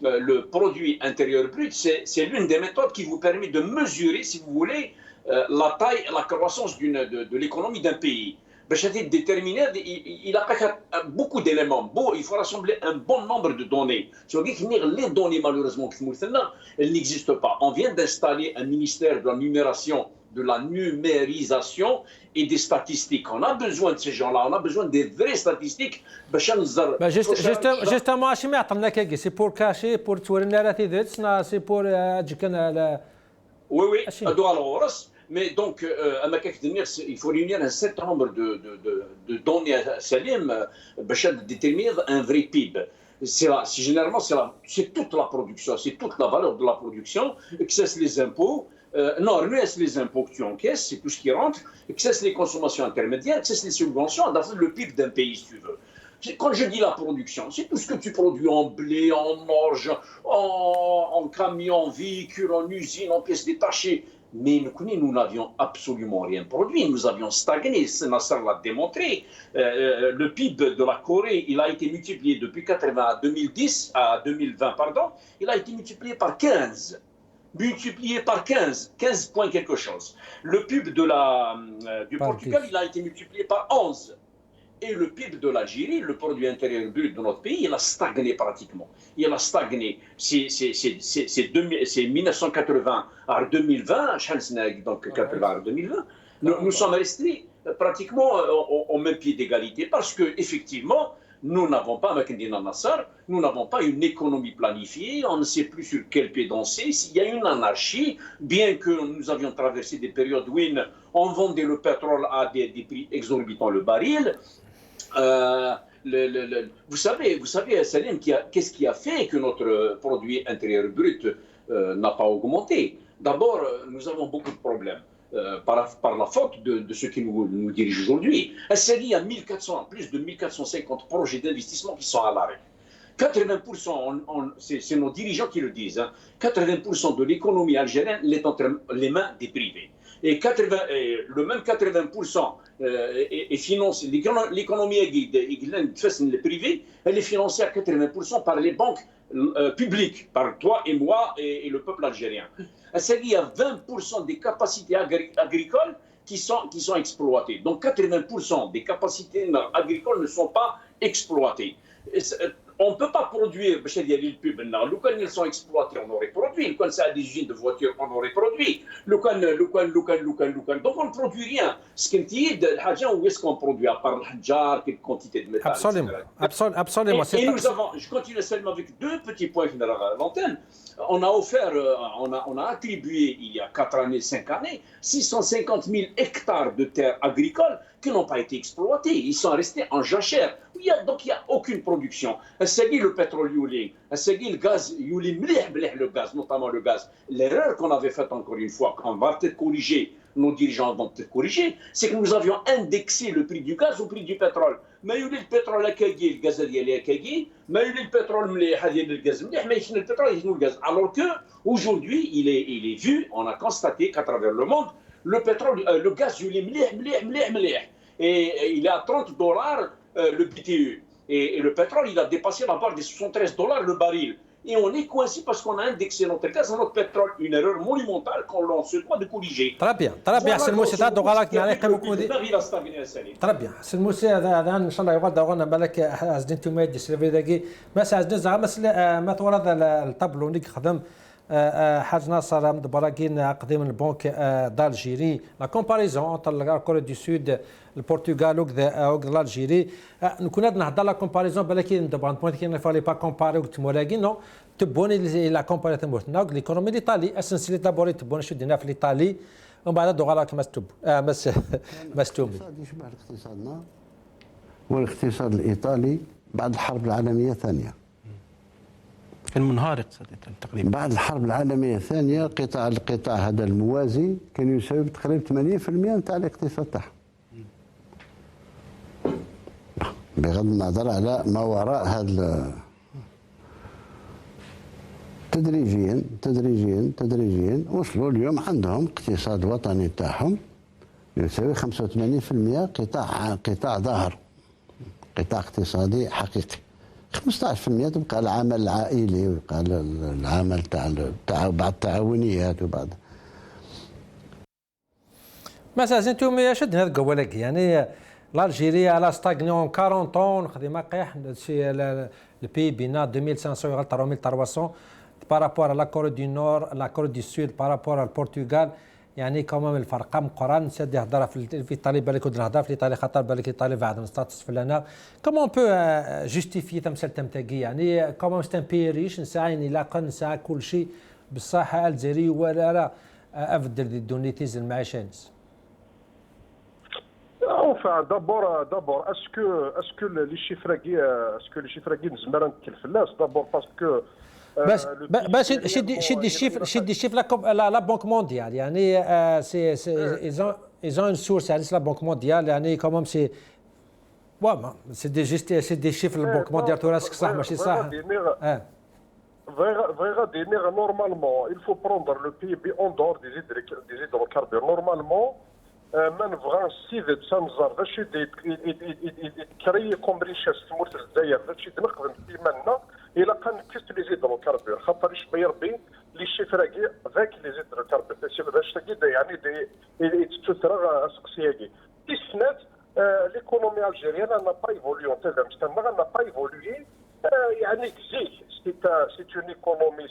le produit intérieur brut, c'est l'une des méthodes qui vous permet de mesurer, si vous voulez, la taille, la croissance de l'économie d'un pays. Déterminé, il a beaucoup d'éléments. Bon, il faut rassembler un bon nombre de données. Les données, malheureusement, elles n'existent pas. On vient d'installer un ministère de la numération, de la numérisation et des statistiques. On a besoin de ces gens-là, on a besoin des vraies statistiques. Justement, c'est pour cacher, pour tuer c'est pour oui, mais donc, il faut réunir un certain nombre de données à Salim pour déterminer un vrai PIB. Généralement, c'est toute la production, c'est toute la valeur de la production, que c'est les impôts. Non, c'est les impôts que tu encaisses, c'est tout ce qui rentre, que c'est les consommations intermédiaires, que c'est les subventions, dans le PIB d'un pays, si tu veux. Quand je dis la production, c'est tout ce que tu produis en blé, en orge, en camion, en véhicule, en usine, en pièces détachées. Mais nous n'avions absolument rien produit, nous avions stagné, Nasser l'a démontré. Le PIB de la Corée, il a été multiplié depuis 80 à 2020, il a été multiplié par 15. Multiplié par 15 points quelque chose. Le PIB du Portugal, il a été multiplié par 11. Et le PIB de l'Algérie, le produit intérieur brut de notre pays, il a stagné pratiquement. Il a stagné. C'est 1980 à 2020, donc 80 à 2020. Nous sommes restés pratiquement au même pied d'égalité parce qu'effectivement, nous n'avons pas, nous n'avons pas une économie planifiée, on ne sait plus sur quel pied danser. Il y a une anarchie, bien que nous avions traversé des périodes où on vendait le pétrole à des prix exorbitants le baril. Vous savez, Salim, qu'est-ce qui a fait que notre produit intérieur brut n'a pas augmenté? D'abord, nous avons beaucoup de problèmes par la faute de ceux qui nous dirigent aujourd'hui. Il y a plus de 1450 projets d'investissement qui sont à l'arrêt. 80%, c'est nos dirigeants qui le disent, 80% de l'économie algérienne est entre les mains des privés. Et le même 80% est financé. L'économie privée, elle est financée à 80% par les banques publiques, par toi et moi et le peuple algérien. Il y a 20% des capacités agricoles qui sont exploitées. Donc 80% des capacités agricoles ne sont pas exploitées. On ne peut pas produire, quand ils sont exploités, on aurait produit. Quand c'est à des usines de voitures, on aurait produit. Donc on ne produit rien. Ce qui est où est-ce qu'on produit, à part le hadjar, quelle quantité de métal. Absolument. Et nous avons, je continue seulement avec deux petits points à l'antenne. On a attribué il y a 4 années, 5 années, 650 000 hectares de terres agricoles qui n'ont pas été exploités. Ils sont restés en jachère. Donc il n'y a aucune production. Le pétrole Yuli, le gaz Yuli, le gaz, notamment le gaz. L'erreur qu'on avait faite encore une fois, qu'on va peut-être corriger, nos dirigeants vont peut-être corriger, c'est que nous avions indexé le prix du gaz au prix du pétrole. Mais il y a le pétrole à Kagui, le gaz à Kagui, mais il y a le pétrole le gaz, mais il y a le pétrole et le gaz. Alors qu'aujourd'hui, il est vu, on a constaté qu'à travers le monde, le pétrole, le gaz, il est et il est à $30 le BTU. Et le pétrole, il a dépassé la barre des $73 le baril. Et on est coincé parce qu'on a indexé notre gaz à notre pétrole. Une erreur monumentale qu'on se doit de corriger. Très bien. C'est le mot, c'est très bien. C'est le mot, c'est إن شاء الله يقعد دورنا بالك أزدين توميد سلفي دقي بس أزدين زعما ما تورد الطابلو نيك خدم حاج ناصر دبراكين قديم البنك d'Algérie la comparaison entre la Corée du Sud le Portugal ou l'Algérie نكون نهضر la comparaison بالك دبران بوينت كي نفالي با كومباري ولكن نو تبوني لا كومباري تموتنا ليكونومي ليطالي اسنسلي دابوري تبوني شو دينا في ليطالي ومن بعد دوغالا كمستوب مستومي يشبه اقتصادنا والاقتصاد الايطالي بعد الحرب العالميه الثانيه كان منهار اقتصاديا تقريبا. بعد الحرب العالميه الثانيه القطاع هذا الموازي كان يساوي تقريبا 80% نتاع الاقتصاد تاعها. بغض النظر على ما وراء هذا تدريجيا وصلوا اليوم عندهم اقتصاد وطني تاعهم يساوي 85% قطاع ظاهر، قطاع اقتصادي حقيقي. 15% تبقى العمل العائلي ويبقى العمل تاع بعض التعاونيات وبعض مثلا انتم شدنا هذا قولك يعني l'Algérie elle a stagné en 40 ans خديما قيح le pays بينا 2500 يغال 3300 par rapport à la Corée du Nord la Corée du Sud par rapport à Portugal يعني كمان الفرق مقارن سد يهضر في ايطالي بالك نهضر في ايطالي خاطر بالك ايطالي بعد ستاتس في لنا كومون بو جوستيفي تمثال تمتاكي يعني كومون ستان بي ريش نسعى يعني لاقا نسعى كل شيء بالصحه الجزائري ولا لا افضل دي دونيتيز المعاشنس. Enfin, d'abord, est-ce que les chiffres qui nous mènent d'abord parce que باش شدي الشيف لا بنك مونديال يعني سي ils ont une source يعني لا بنك مونديال يعني كومون سي سي دي شيفر البنك مونديال توراسك صح ماشي صح. Normalement, il faut prendre le PIB en dehors des hydrocarbures. Normalement, من فغان سيد تنزر داكشي كري كوم ريشاس تموت الجزائر داكشي نخدم ديما الا كنكست لي زيدروكاربور خاطر يشبه ربي لي شيفراكي ذاك لي زيدروكاربور باش تاكيد يعني دي تترى اسقسياكي دي سنات ليكونومي الجيريان n'a pas évolué تاع مستمر n'a pas évolué يعني كزيك سي اون ايكونومي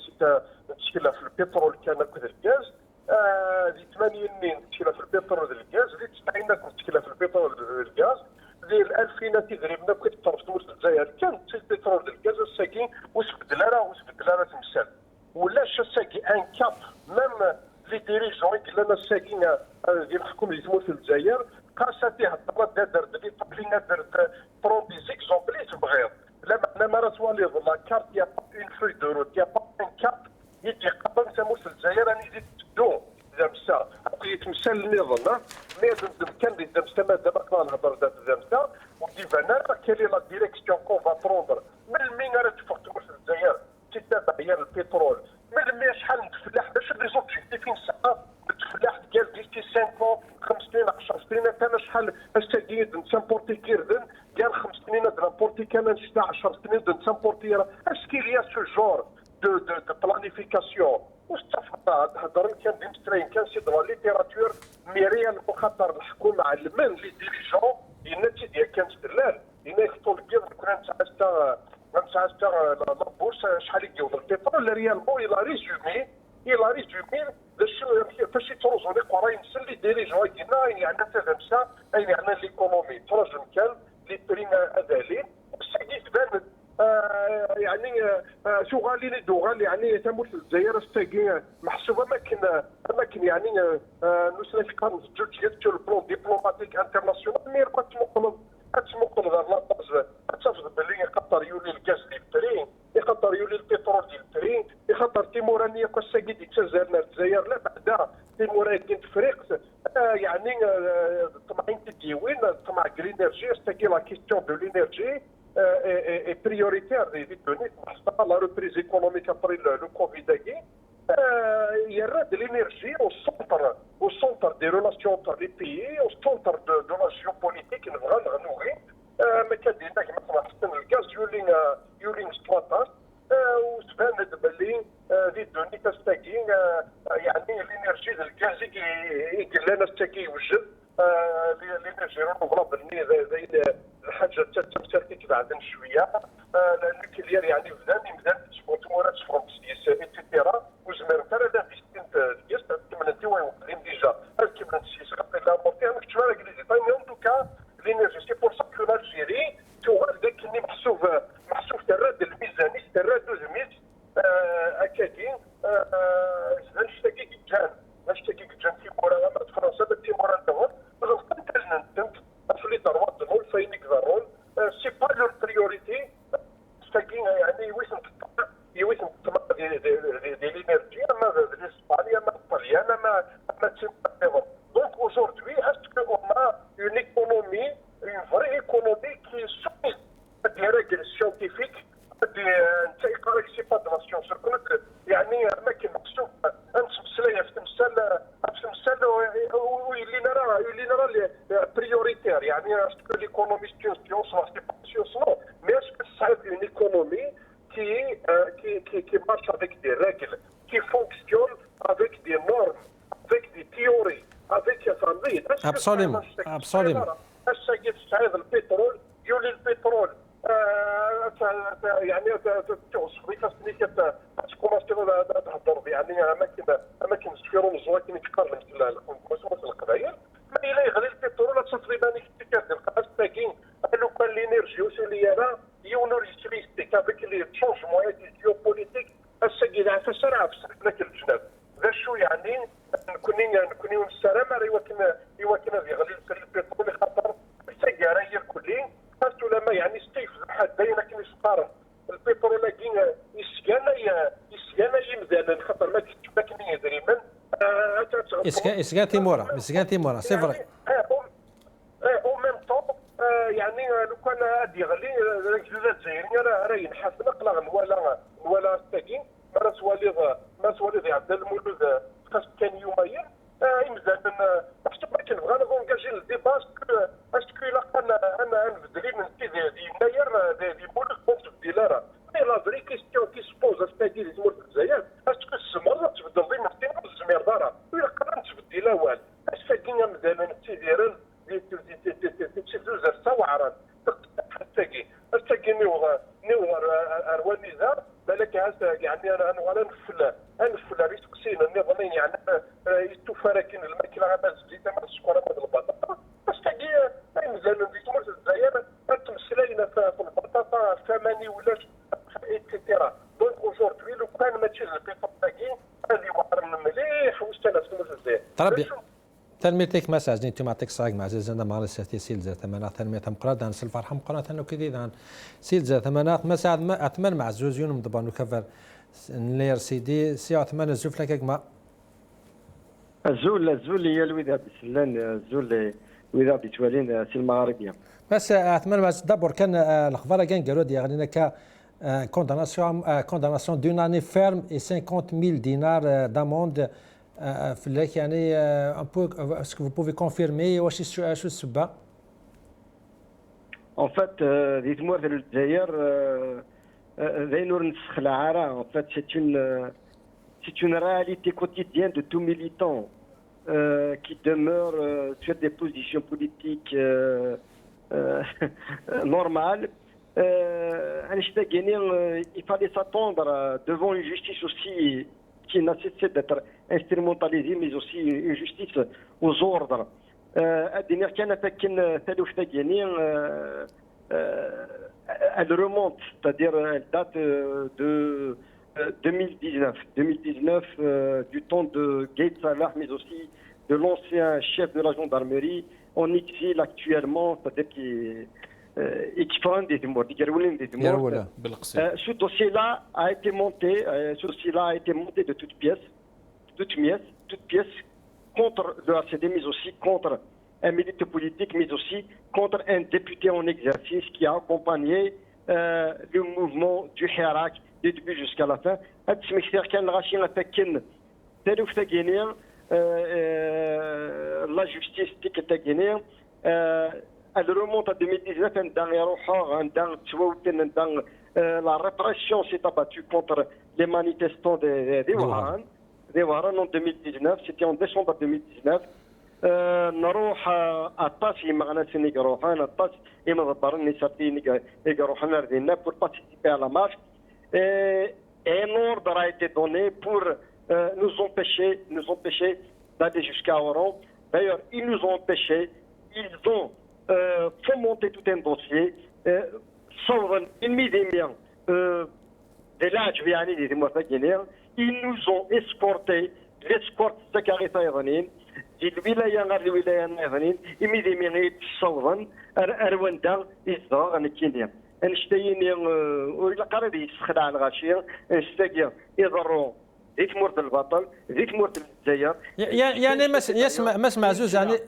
تشكيلها في البترول كان كذا الغاز دي 80 تشكيله في البترول والغاز دي 90 تشكيله في البترول والغاز ديال الالفينات تقريبا كتطرف تموت الجزائر كانت البترول والغاز الساكين وسبد لها تمثال ولا ساكي ان كاب ميم لي ديريجون قال لنا الساكين ديال الحكومه اللي تموت في الجزائر قاساتي هضره درت اللي قبلينا درت برون دي زيكزومبل تبغيض لا معنى ما راسوالي لا كارت يا با اون فوي دو روت يا با ان كاب يدي قبل تموت في الجزائر راني زيد تدو زمسا يتمثل النظام مي كان دي زمسا ما دابا كنا نهضر ذات زمسا وديفانا كالي لا ديريكسيون كون فا بروندر من المين راه تفوق تموت في الجزائر تتبع هي البترول من المين شحال نتفلاح باش لي زوبجيكتيف نسعى التفلاح ديال ديتي 5 5 سنين 10 سنين انا شحال استديد نسامبورتي كيردن ديال 5 سنين نامبورتي كان 10 سنين نسامبورتي اسكيليا سو جور دو بلانيفيكاسيون واستفاد هضر كان ديمسترين كان سي دو ليتيراتور ميريال خاطر الحكومه علمان لي ديريجون النتيجه ديال كانت دلال هنا يخطوا الكيض كنا نتعس لا بورس شحال يجيو البترول ريالمون الى ريزومي فاش يتروجوا لي قراين سلي ديريجون قلنا يعني تفهمسا يعني ليكونومي ترجم كان لي بريم ادالين بصح تبان يعني شو غالي لي دوغال يعني تموت في الجزائر استاكي محسوبه اماكن يعني نسنا في قرن الجوج ديال البلون ديبلوماتيك انترناسيونال مي بقى تمقل لا باز تفضل باللي قطر يولي الغاز ديال البري يقدر يولي البترول ديال البري يقدر تيمورانيه كساكي ديك تزالنا الجزائر لا بعدا تيمورانيه تفريق يعني طمعين تديوين طمع غرينيرجي استاكي لا كيستيون دو لينيرجي est prioritaire des données pour la reprise économique après le Covid. Il y aura de l'énergie au centre des relations entre les pays, au centre de la géopolitique qui nous va nourrir. Mais qu'il y a le gaz يولي exploitant وسبان باللي دي دوني تستاكي يعني الانرجي الغاز يقول لنا استاكي يوجد الانرجي رونوفلابل زي الحاجه تمسكت بعد شويه النيوكليير يعني مزال تمورات فرنسيس ايتترا وزمر ثلاثه في 60 ديال كما انت واقعين ديجا كما نسيس قبل لا مورتي انا كنت مالك لي ديتاي مي ان توكا لينيرجي سي بور سا كو الجيري توغال داك اللي محسوب تراد الميزاني تراد 12 اكادين نشتكي كجان في مورا فرنسا في مورا دور غنقدر نتنت في لي دروات دول فاينك ضرول سي با لور بريوريتي ستاكين يعني ويسن تطلع دي لينيرجي اما الاسبانيا اما الطليان اما تيمور دونك aujourd'hui est-ce qu'on a une économie une vraie économie qui est soumise à des règles scientifiques سي با دو لا سيونس يعني اماكن محسوب نتمثل في تمثال ويولي نرى بريوريتير يعني اسكو ليكونومي سيونس سي با سيونس نو مي اسكو صعب اون ايكونومي qui marche avec des règles qui fonctionne avec des normes avec des théories avec enfin oui ابسوليمون الساقي تستعيد البترول يولي البترول يعني توصف لك خاصني كتكون تهضر يعني اماكن السفيرون الزواكن يتقارن مسؤول القبائل ما الى يغلي البترول تصريباني كتكاد الساقين لو كان لينيرجي وسيلي انا يونور يسريستيك افيك لي تشونجمون جيوبوليتيك الساقي لا تسرع في سكنك الجناب ذا شو يعني نكوني السلام يوكن يغلي البترول خاطر الساقي راهي كلين خاصو لما يعني ستيف حد دايما كي يسقارن البترول كاين يسكانا يمزانا خاطر ما كاين يدري من اسكان تيمورا سي فري او ميم طون يعني لو كان غادي يغلي الجزائر الجزائريه راه ينحس نقلا ولا ساكين ما سواليض عبد المولود خاص كان يومين يمزال حتى ما كنبغى نونجاجي الديبا اسكو الا انا نبدلي من دي يناير دي مولود بونس ديلارا مي لا فري كيستيون كي سبوز استاكي دي تمر في الجزائر اسكو السمر تبدل ديما حتى الزمير دارا ولا قرا تبدل لا والو اسكو مزال تيديرن تشدوز الصوعران استاكي نيوغ اروانيزا بالك يعني انا ولا نفل ريسكسين النظامين يعني يستفركين الماكله غابه زيت ما السكر هذا البطاطا استاكي مازال في تمر الجزائر تمثلينا في البطاطا 80 ولا ايتترا دونك اوجوردي لو كان ما تشيل البيطاطاكي هذه واحد من مليح واستانا في تمر الجزائر طربي تلميتك مساج ني تيماتيك صاق مع زيزنا مع السيتي سيلزا ثمانات تنمية مقرادان سلفرحة مقرادان وكذا سيلزا ثمانات مساعد ما أتمنى مع زوزيون مضبان وكفر نلير سيدي سي أتمنى الزوف لك ما الزول هي الوذا بسلان الزول وذا بتوالين سي المغاربية بس أتمنى بس دبر كان الأخبار كان قالوا دي يعني كا كونداناسيون دون اني فيرم اي 50,000 دينار داموند في الليك يعني اسكو vous pouvez confirmer واش شو السبه؟ En fait, dites-moi de l'Algérie, en fait, c'est une réalité quotidienne de tout militant qui demeure sur des positions politiques normales. Il fallait s'attendre devant une justice aussi qui n'a cessé d'être instrumentalisée, mais aussi une justice aux ordres. Elle remonte, c'est-à-dire elle date de 2019. 2019, du temps de Gaïd Salah, mais aussi de l'ancien chef de la gendarmerie, en exil actuellement, c'est-à-dire qui ce dossier-là a été monté, de toutes pièces contre le RCD, mais aussi contre un militant politique, mais aussi contre un député en exercice qui a accompagné le mouvement du Hirak du début jusqu'à la fin. La justice guinéenne, elle remonte à 2019, la répression s'est abattue contre les manifestants des Ouaran en 2019, c'était en décembre 2019. نروح الطاسي معنا سنيك روحان الطاس إما ضبرني ساتينيك روحان ردينا pour participer à la marche. Un ordre a été donné pour nous empêcher d'aller jusqu'à Oran. D'ailleurs, ils nous ont empêchés. Ils ont fomenté tout un dossier. Ils nous ont escortés. L'escorte Zakari Fayranin. الولايه غير الولايه نيفانين يميدي ميغي تصوضن ارواندا يصدر انا كينيا انشتيني ولا قرر يسخدع الغاشيه انشتاقيا يضروا ذيك مورد البطل ذيك مورد الجزائر يعني ما اسمع زوز يعني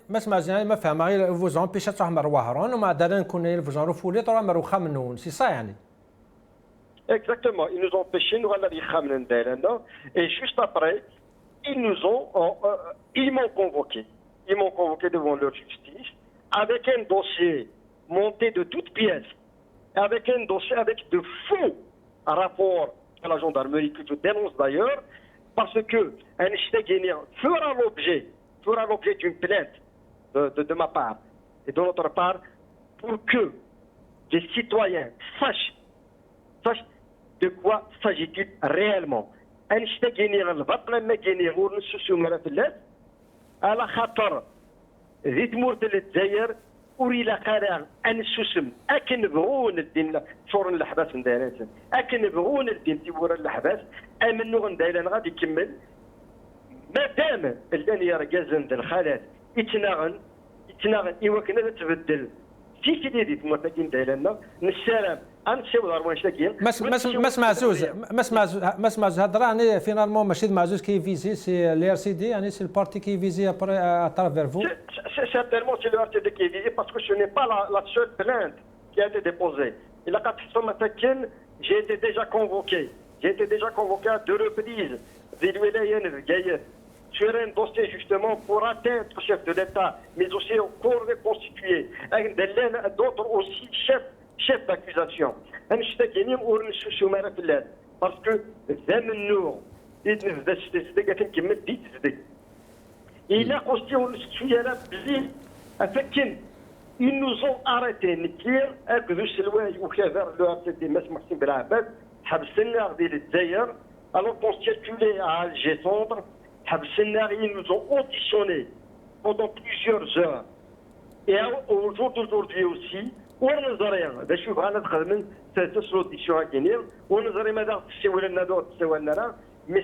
ما فهم غير فوزون بيش تروح مروحرون وما دارن كون فوزون فولي تروح مروخا منون سي صا يعني Exactement, ils nous ont empêchés nous aller خامن دايرنا et juste après ils m'ont convoqué devant leur justice avec un dossier monté de toutes pièces, avec un dossier avec de faux rapports à la gendarmerie que je dénonce d'ailleurs, parce que un État guinéen fera l'objet d'une plainte de ma part et de notre part, pour que les citoyens sachent de quoi s'agit-il réellement. على خاطر ذي تمورت للجزائر وريلا قرار ان سوسم اكن بغون الدين فورن الحباس نديران اكن بغون الدين تيورا الحباس امنو غندايران غادي يكمل مادام اللي رجازن د الخالات يتناغن ايوا كنا تبدل في كديدي تمورتين دايرنا نسالم انسيو ضربان شاكين مسمع هضره يعني فينالمون ماشي معزوز كي فيزي سي لي ار سي دي يعني سي البارتي كي فيزي ابري اترافير فو certainement c'est le RTD qui est visé parce que ce n'est pas la seule plainte qui a été déposée. Il a qu'à j'ai été déjà convoqué. J'ai été déjà convoqué à 2 reprises sur un dossier justement pour atteindre le chef de l'État, mais aussi au corps reconstitué. D'autres aussi chefs d'accusation. Parce que il a aussi ils nous ont arrêtés نكير اكذو السلواي وكافر لو RTD مسموح سي بالعباد حبسنا ديال الجزائر alors qu'on circulait à Alger Centre حبسنا ils nous ont auditionné pendant plusieurs heures et au jour d'aujourd'hui aussi ونظريا باش نشوف انا نخدم cette audition à Guinée ونظري ماذا تسوي لنا دور تسوي لنا mais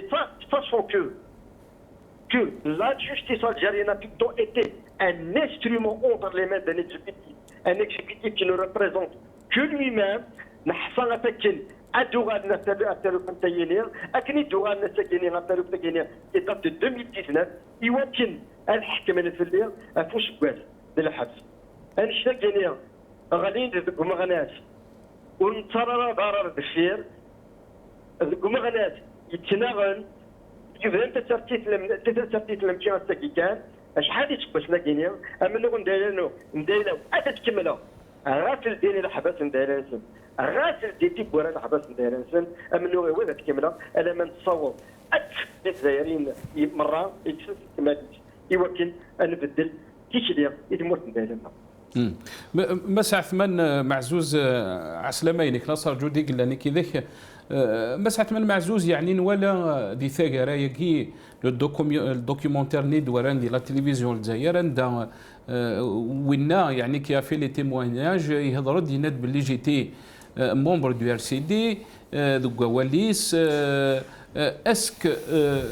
sachant que la justice algérienne a plutôt été un instrument entre les mains d'un exécutif, un exécutif qui ne représente que lui-même. نحصل فكن ادوغان نتلو كنتينير اكني دوغان نسكينير نتلو كنتينير qui date de 2019 يمكن الحكم الفلير افوش كواس ديال الحبس انشتاكينير غاديين ذوك مغناس ونترى ضرر بالشير ذوك مغناس يتناغن إذا أنت ترتيت الامتحان السكيكان شحال يتبس لاكينيا أما نقول نديرو أتتكملو غاسل ديني الحبس نديرانسن غاسل ديتي بورا الحبس نديرانسن أما نقول وين تكملو ألا ما نتصور الجزائريين مرة يتسلس كماليش يمكن أن نبدل كيشليا يتموت نديرانسن مسع ثمن معزوز عسلامينك نصر جودي قال لي كذاك مسع ثمن معزوز يعني نوالا دي ثاغرا يكي الدوكيومونتير نيد وران دي لا تلفزيون الجزائر عندها وينا يعني كي في لي تيموانياج يهضروا دينات باللي جيتي ممبر دو ار سي دي دوكا واليس اسك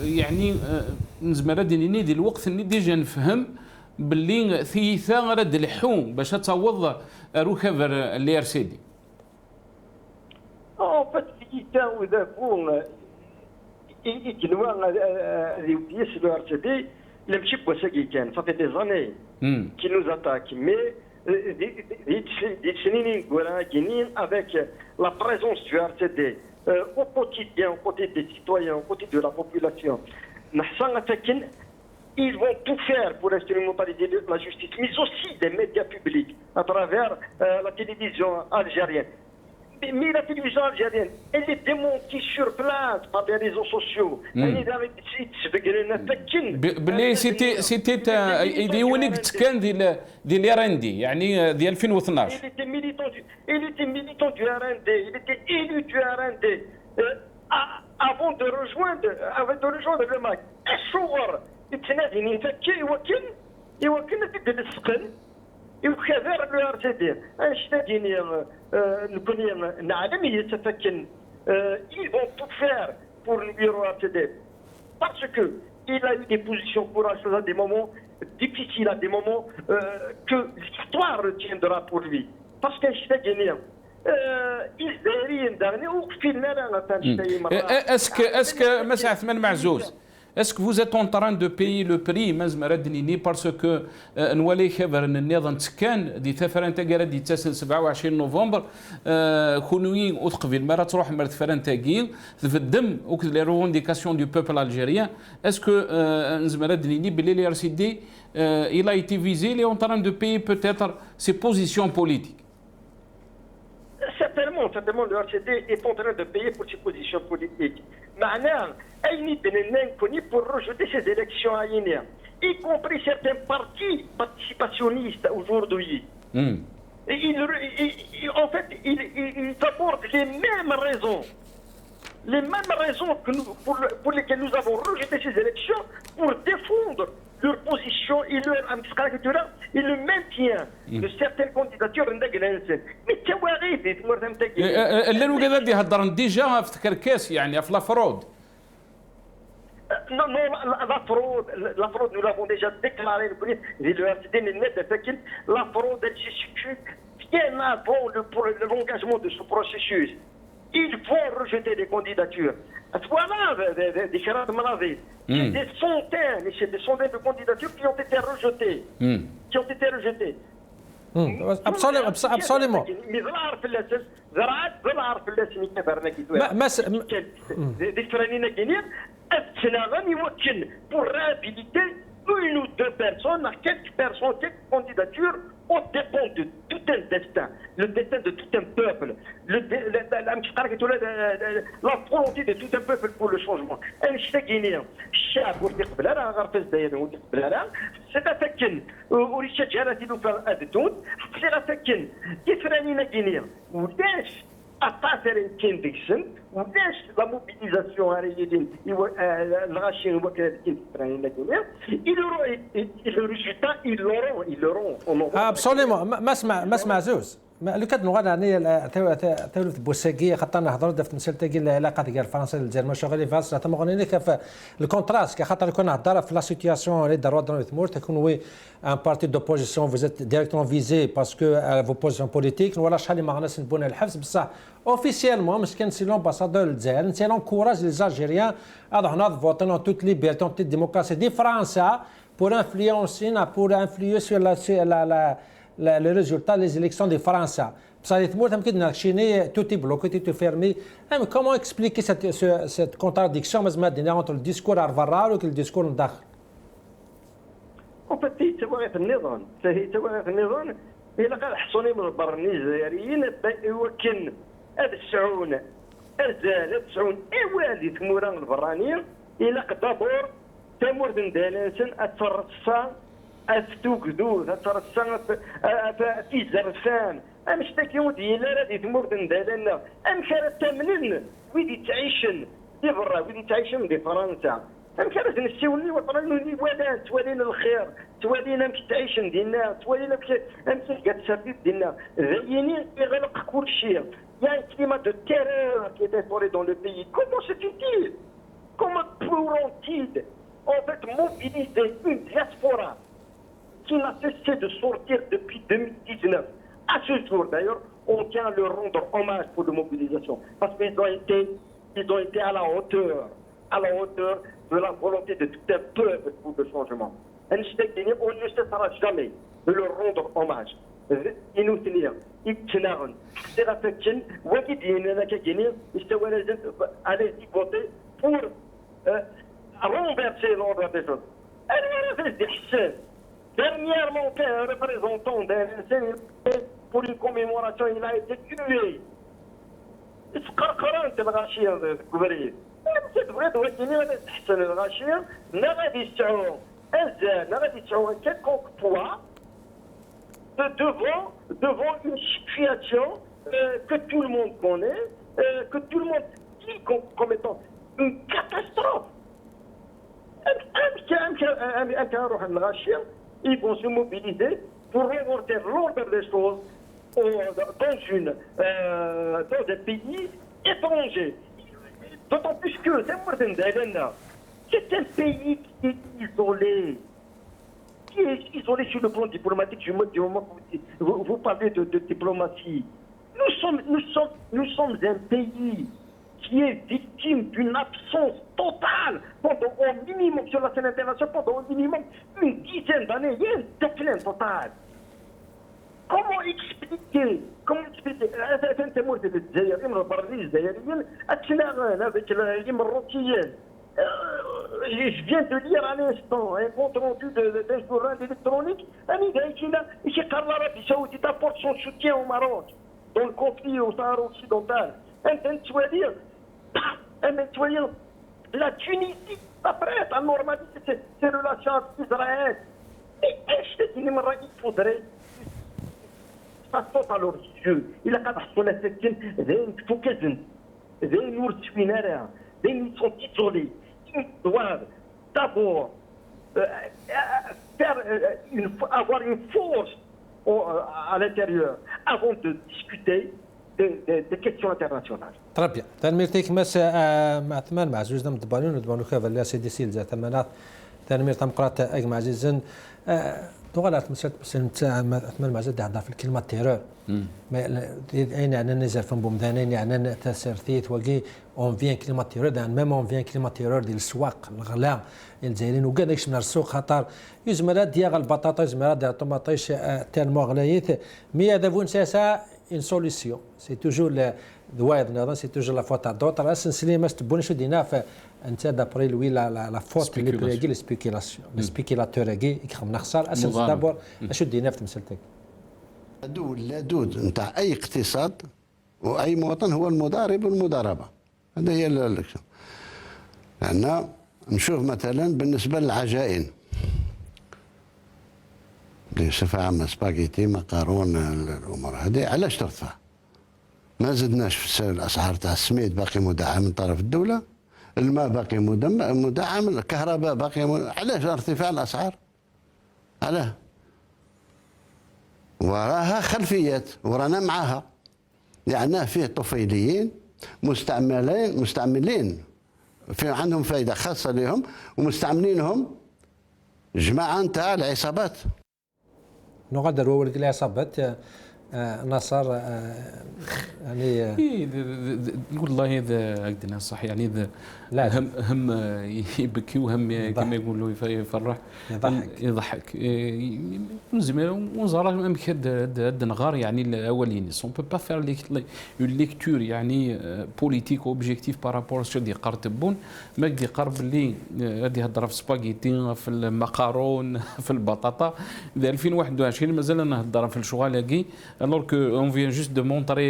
يعني نزمر ديني دي الوقت اللي ديجا نفهم باللي ثيثا رد الحوم باش تعوض روكافر اللي ار سي دي En fait, ثيثا وذا بون يجنوا ذي بيس لو RTD لم شي بوساكي كان صافي دي زاني كي نوز اتاك مي دي سنين كورا كينين avec la présence du RTD au quotidien, aux côtés des citoyens, aux côtés de la population. نحسن فكن ils vont tout faire pour instrumentaliser la justice, mais aussi des médias publics à travers la télévision algérienne. Mais la télévision algérienne, elle est démontée sur place par les réseaux sociaux. باللي سيتي ايديونيك كان ديال RND يعني ديال 2012. Il était militant du RND, il était élu du RND avant de rejoindre le MAC. الصور يتنادي نفكي يوكل تبدل السقن يوكافر لو RTD اشتاقيني نكون نعلم يتفكن ils vont tout faire pour nuire au RTD parce que il a eu des positions courageuses à des moments difficiles, à des moments que l'histoire retiendra pour lui parce qu'اشتاقيني إسرائيل دارني وقفلنا لنا اسك مسع ثمن معزوز Est-ce que vous êtes en train de payer le prix parce que نولي خبر ان النظام تسكان دي ثفران تاكال دي تسال 27 نوفمبر كونوين وتقبل مرة تروح مرة ثفران تاكيل في الدم وكذا لي روفونديكاسيون دو بوبل الجيريان اسكو نزمر دنيني بلي لي RTD il a été visé, il est en train de payer peut-être ses positions politiques. Certainement, le RTD est en train de payer pour ses positions politiques. معناه أين بننا كوني pour rejeter ces élections عينيا y compris certains partis participationnistes aujourd'hui. En fait, ils abordent les mêmes raisons. Les mêmes raisons que pour lesquelles nous avons rejeté ces élections pour défendre leur position et le maintien de certaines candidatures. Mais tu vois, اللي الوقت يهضرن ديجا افتكر كاس يعني في لافرود. Non, la fraude, nous l'avons déjà déclaré. La fraude, elle se situe bien avant l'engagement de ce processus. Ils vont rejeter des candidatures. Voilà, des centaines de candidatures qui ont été rejetées. Absolument. Pour réhabiliter une ou deux personnes, quelques candidatures, on dépend de tout un destin, le destin de tout un peuple, la volonté de tout un peuple pour le changement. C'est un fait وريشة جالتي لو فان أدتون حسيرة سكن كيفرانينا جينيا وداش أطاسر كين ديكسن وداش لا موبيليزاسيون هاريدين الغاشين وكذا كيفرانينا جينيا le résultat ils l'auront. Absolument. ما اسمع زوز لو كانت نغنى عني تولف بوساقية خاطرنا هضروا دفت مسألة تاقي العلاقة ديال فرنسا الجزائر ما شغالين فرنسا تما غنيني كيف الكونتراست خاطر كنا هضر في لا سيتياسيون لي دروا دون الثمور تكون وي ان بارتي دوبوزيسيون vous êtes directement visé parce que vos positions politiques ولا شحال ما غناش نبونا الحبس بصح اوفيسيالمون مسكين سي لامباسادور الجزائر سي لونكوراج لي زالجيريان هذا هنا فوتون اون توت ليبرتي اون توت ديموكراسي دي فرنسا pour influer sur le résultat des élections de France. Tout est bloqué, tout est fermé. Comment expliquer cette contradiction entre le discours arvaral et le discours d'Akh? En fait, c'est vrai que النظام إلا قال حصوني من البرنيز الجزائريين يوكن هذا السعون السعون إيوالي ثموران البرانيين إلا قدابور تمور دندالانسن أترصا أفتوكدود أترصا في زرفان أمش تاكيو ديالا راه تمور دندالنا أم كانت تمنن ويدي تعيشن دي برا ويدي تعيشن دي فرنسا أم كانت نسيوني وطرنوني ولا توالينا الخير توالينا مش تعيشن ديالنا توالينا أمس قد سرديت ديالنا زيني يغلق كل شيء Il y a un climat de terreur qui est instauré dans le pays. Comment se fait-il? Comment pourront-ils en fait mobiliser une diaspora qui n'a cessé de sortir depuis 2019? À ce jour d'ailleurs, on tient à leur rendre hommage pour la mobilisation parce qu'ils ont été à la hauteur de la volonté de tout un peuple pour le changement. On ne cessera jamais de leur rendre hommage. ينوثنيا يتناغن سيرا فاكين واكيد ينانا كاكينيا يستوى لازم على ديكوتي بور renverser l'ordre des choses. Elle va des حسان. Dernièrement, un représentant d'un pour une commémoration, il a été tué. تقرقران الغاشية الكبرية. C'est vrai de وكيني حسن الغاشية نغادي يسعوا أزال نغادي يسعوا quelconque poids devant une situation que tout le monde connaît, que tout le monde dit comme étant une catastrophe. Ils vont se mobiliser pour remonter l'ordre des choses dans un pays étranger. D'autant plus que c'est un pays qui est isolé. Qui est isolé sur le plan diplomatique du moment que vous parlez de diplomatie. Nous sommes un pays qui est victime d'une absence totale pendant au minimum sur la scène internationale, pendant au minimum une dizaine d'années. Il y a un déclin total. Comment expliquer je viens de lire à l'instant un compte rendu d'un journal électronique. Il apporte son soutien au Maroc dans le conflit au Sahara occidental. La Tunisie s'apprête à normaliser ses relations avec Israël. Mais il faudrait صوت على الرجل الا قاعد حصل ساكن ذين تفوكزن ذين ورد فينا ذين سون تيتولي doivent d'abord avoir une force à l'intérieur avant de discuter des questions internationales. Très bien. تنميرتك مس مع ثمان مع زوج دم دبالون ودبالو كذا لا سيدي سيل ذات ثمانات تنمير تم قرات اجمع عزيزن تغلط مثلا ثمان مع زاد في الكلمه تيرور اين يعني نزل فم بومدانين يعني تسرتيت وقي اون فيان كلمه تيرور دان ميم اون فيان كلمه تيرور ديال السواق الغلاء الجزائريين وكاع داكشي من السوق خطر يزمرات ديال البطاطا يزمرات ديال الطوماطيش تالمو غلايت مي هذا فون سا une solution. C'est toujours c'est toujours la faute à d'autres. Essentiellement, c'est bon. Je dis neuf. D'après lui, la faute les spéculations, les spéculateurs qui comme نخسر. D'abord, je dis neuf تمثلتك. اللدود نتاع أي اقتصاد وأي مواطن هو المضارب والمضاربة. هذا هي الأكشن. لأن نشوف مثلا بالنسبة للعجائن. بصفة عامة سباغيتي مقارون الأمور هذه علاش ترتفع؟ ما زدناش في الأسعار تاع السميد باقي مدعم من طرف الدولة، الماء باقي مدعم، الكهرباء باقي علاش ارتفاع الأسعار؟ علاه؟ وراها خلفيات ورانا معاها، يعني فيه طفيليين مستعملين في عندهم فائدة خاصة لهم ومستعملينهم جماعة نتاع العصابات. نقدر هو العصابات نصر يعني نقول الله هذا عندنا صح يعني ذا هم يبكي وهم كما يقولوا يفرح يضحك زعما ونزار امك هاد النغار يعني الاولين سون بو با فير اون ليكتور يعني بوليتيك اوبجيكتيف بارابور شو دي قرطبون ما دي قرب اللي غادي يهضر في سباغيتي في المقارون في البطاطا 2021 مازال نهضر في الشغالاكي alors qu'on vient juste de montrer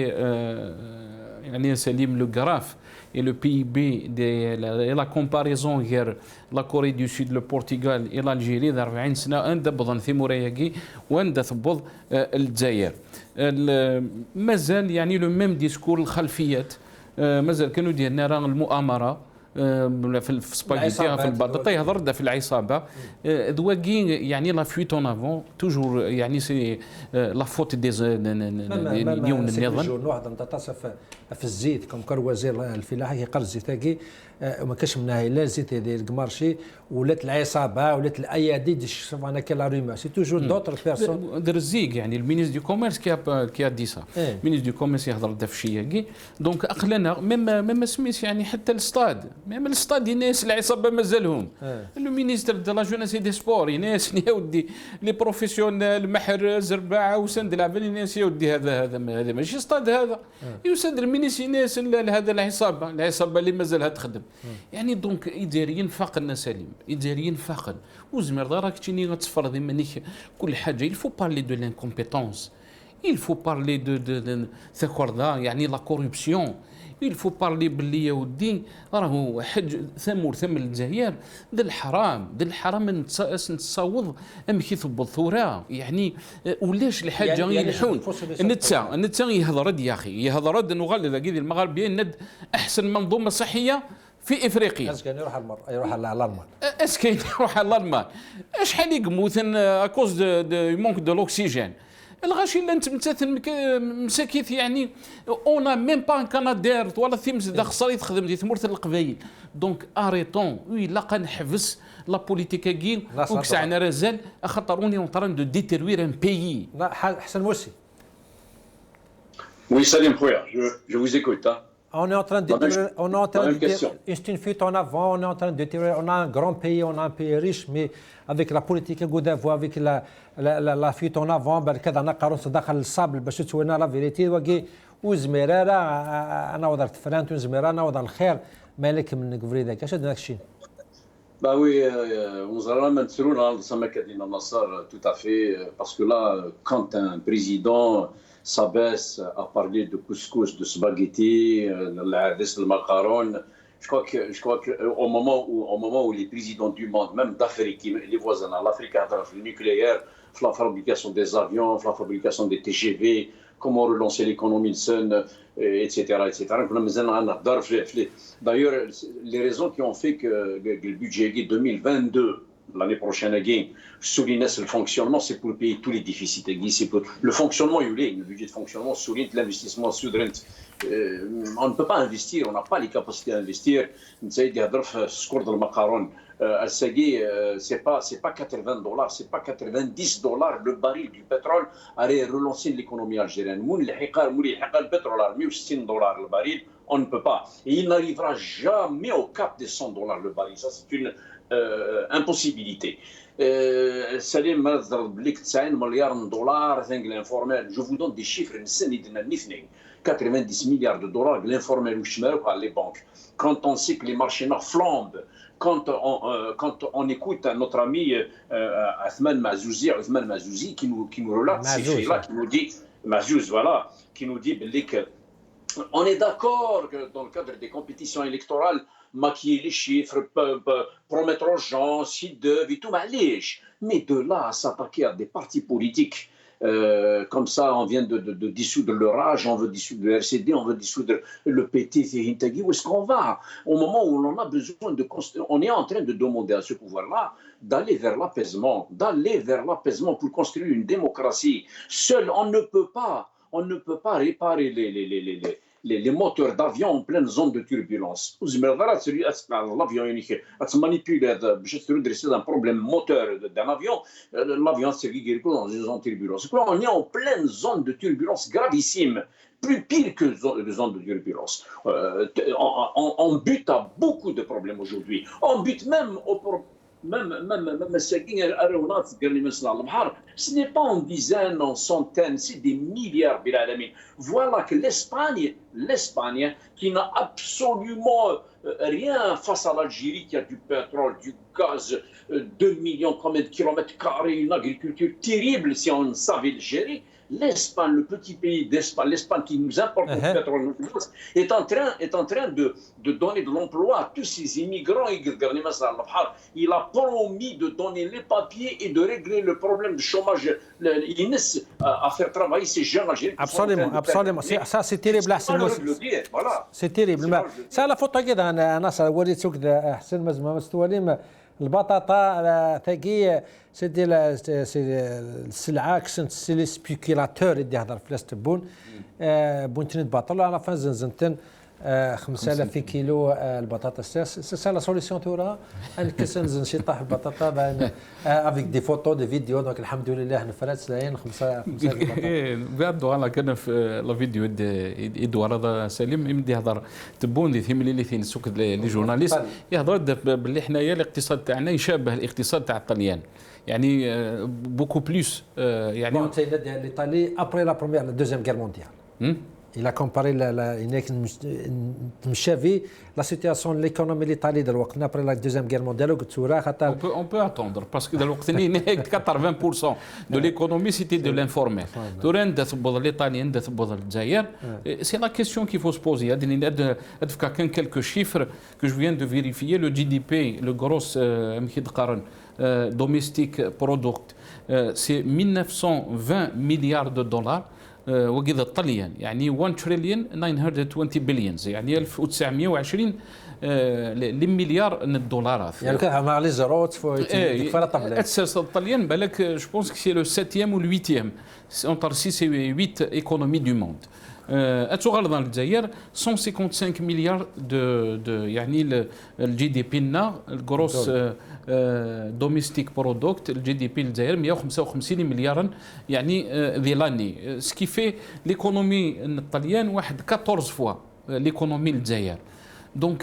le graphe et le PIB et la comparaison entre la Corée du Sud, le Portugal et l'Algérie dans 40 سنة عند بضن ثمورياكي وعند ثبض الجزائر مازال يعني لو ميم ديسكور الخلفيات مازال كانوا ديالنا راه المؤامرة في السباغيتي في البطاطا يهضر في العصابه دواكي يعني لا فويت اون افون توجور يعني سي لا فوت دي اليوم النظام واحد نتصف في الزيت كم كان وزير الفلاحه كيقرا الزيت هاكي وما كاش منها لا الزيت ديال الكمارشي ولات العصابه ولات الايادي دي شوف انا كلا روما سي توجور دوتر بيرسون درزيك يعني المينيس دو كوميرس كي دي سا المينيس دو كوميرس يهضر دا في شي دونك اقلنا ميم سميت يعني حتى الستاد ميم الستاد الناس العصابه مازالهم لو مينيستر دو لا جوناس دي سبور الناس يا ودي لي بروفيسيونيل محرز رباعه وسند لعب الناس يا ودي هذا ماشي ستاد هذا يسند المينيسي ناس هذا العصابه اللي مازالها تخدم يعني دونك اداريا فاقنا سليم اداريا فاقن وزمر راك تشيني غتصفر ذمنيك كل حاجه il faut parler de l'incompétence il faut parler de ثكوردا يعني لا كوربسيون il faut parler باللي يا ودي راهو حج ثم الجزائر ذا الحرام نتصاوض ام كيثبط ثوره يعني ولاش الحاجه يلحون نتا يهضر يا اخي يهضر نغلظ كيدي المغاربيين ند احسن منظومه صحيه في افريقيا اسكان يروح على الالمان اسكان يروح على الالمان شحال يقموثن اكوز دو مونك دو لوكسيجين الغاشي اللي انت مساكيت يعني اون ميم با ان كنادير ولا ثيمز دا خسري تخدم دي ثمورت القبايل دونك اريتون وي لا نحبس لا بوليتيكا كين وكسعنا رزال خاطروني اون تران دو ديتيروير ان بيي حسن موسي Oui, Salim Khouya, je vous écoute. On est en train de c'est une fuite en avant, on est en train de déterrer, on a un grand pays, on a un pays riche, mais avec la politique Godavo, avec la fuite en avant, كذا نقارن داخل الصابل باش تسوينا لا فيريتي وكي وزميرة انا وضع تفرانت وزميرة انا وضع الخير مالك من كفري ذاك اش هذا الشيء Bah oui, on maintenant ça m'a dit Nassar tout à fait parce que là quand un président s'abaisse à parler de couscous, de spaghetti, le macaron, je crois que au moment où les présidents du monde, même d'Afrique, les voisins, l'Afrique a le nucléaire, la fabrication des avions, la fabrication des TGV, comment relancer l'économie de Sun, etc. D'ailleurs, les raisons qui ont fait que le budget 2022, l'année prochaine, souligne le fonctionnement, c'est pour payer tous les déficits. C'est pour le fonctionnement, le budget de fonctionnement souligne l'investissement souverain. On ne peut pas investir, on n'a pas les capacités d'investir. C'est pas $80, c'est pas $90 le baril du pétrole à relancer l'économie algérienne. Le pétrole à $160 le baril, on ne peut pas. Et il n'arrivera jamais au cap des $100 le baril. Ça, c'est une impossibilité. Salim, $90 milliards, l'informel. Je vous donne des chiffres. 90 milliards de dollars, l'informel par les banques. Quand on sait que les marchés flambent, quand on écoute notre ami Othman Mazouzi qui nous relate ces faits-là, qui nous dit, Mazouz, voilà, qui nous dit que on est d'accord que dans le cadre des compétitions électorales, maquiller les chiffres, promettre aux gens, si de, et tout, mais de là à s'attaquer à des partis politiques, comme ça, on vient de dissoudre le RAJ, on veut dissoudre le RCD, on veut dissoudre le PT, où est-ce qu'on va? Au moment où on a besoin de construire, on est en train de demander à ce pouvoir-là d'aller vers l'apaisement pour construire une démocratie. Seul, on ne peut pas réparer les moteurs d'avion en pleine zone de turbulence. L'avion manipule un problème moteur d'un avion, l'avion se guérit dans une zone de turbulence. On est en pleine zone de turbulence gravissime, plus pire que les zones de turbulence. On bute à beaucoup de problèmes aujourd'hui. On bute même au ce n'est pas en dizaines, en centaines, c'est des milliards. Voilà que l'Espagne, qui n'a absolument rien face à l'Algérie, qui a du pétrole, du gaz, 2 millions de kilomètres carrés, une agriculture terrible si on savait le gérer. L'Espagne, le petit pays d'Espagne, l'Espagne qui nous importe le pétrole, est en train de donner de l'emploi à tous ces immigrants. Il a promis de donner les papiers et de régler le problème du chômage, à faire travailler ces jeunes Algériens. Absolument. Ça, c'est terrible. C'est terrible. Ça, la photo كده أنا وريت سوق أحسن مستواليم البطاطا ثقيل سيدي السلعه كسنت سي سبيكيلاتور يدي يهضر في لاستبون بونتين بطل على فان زنزنتن 5000 كيلو البطاطا سي لا سوليسيون تورا ان كسنزن شي طاح البطاطا افيك دي فوتو دي فيديو دونك الحمد لله نفرات لاين 5 بعد على كان في لا فيديو ادوار هذا سليم يمدي يهضر تبون دي ثيم اللي ثين سوق لي جورناليست يهضر باللي حنايا الاقتصاد تاعنا يشابه الاقتصاد تاع الطليان يعني بوكو بلوس يعني l'Italie après la première la deuxième guerre mondiale. Il a comparé la situation de l'économie de l'Italie après la Deuxième Guerre mondiale. On peut attendre, parce que 80% de l'économie, c'était de l'informel. C'est la question qu'il faut se poser. Il y a quelques chiffres que je viens de vérifier. Le GDP, le gros domestic product, c'est 1920 milliards de dollars. وقيد الطليان يعني 1 تريليون 920 بليونز يعني 1920 للمليار الدولارات يعني كان مع لي زيروت الطليان بالك جو بونس كو سي لو 7e ou 8e entre 6 et 8 économies du monde. اتغلظ الجزائر 155 مليار de يعني الجي دي بي لنا الجروس دوميستيك برودكت الجي دي بي الجزائر 155 مليارا يعني ذي لاني سكي في ليكونومي الطليان واحد 14 فوا ليكونومي الجزائر. Donc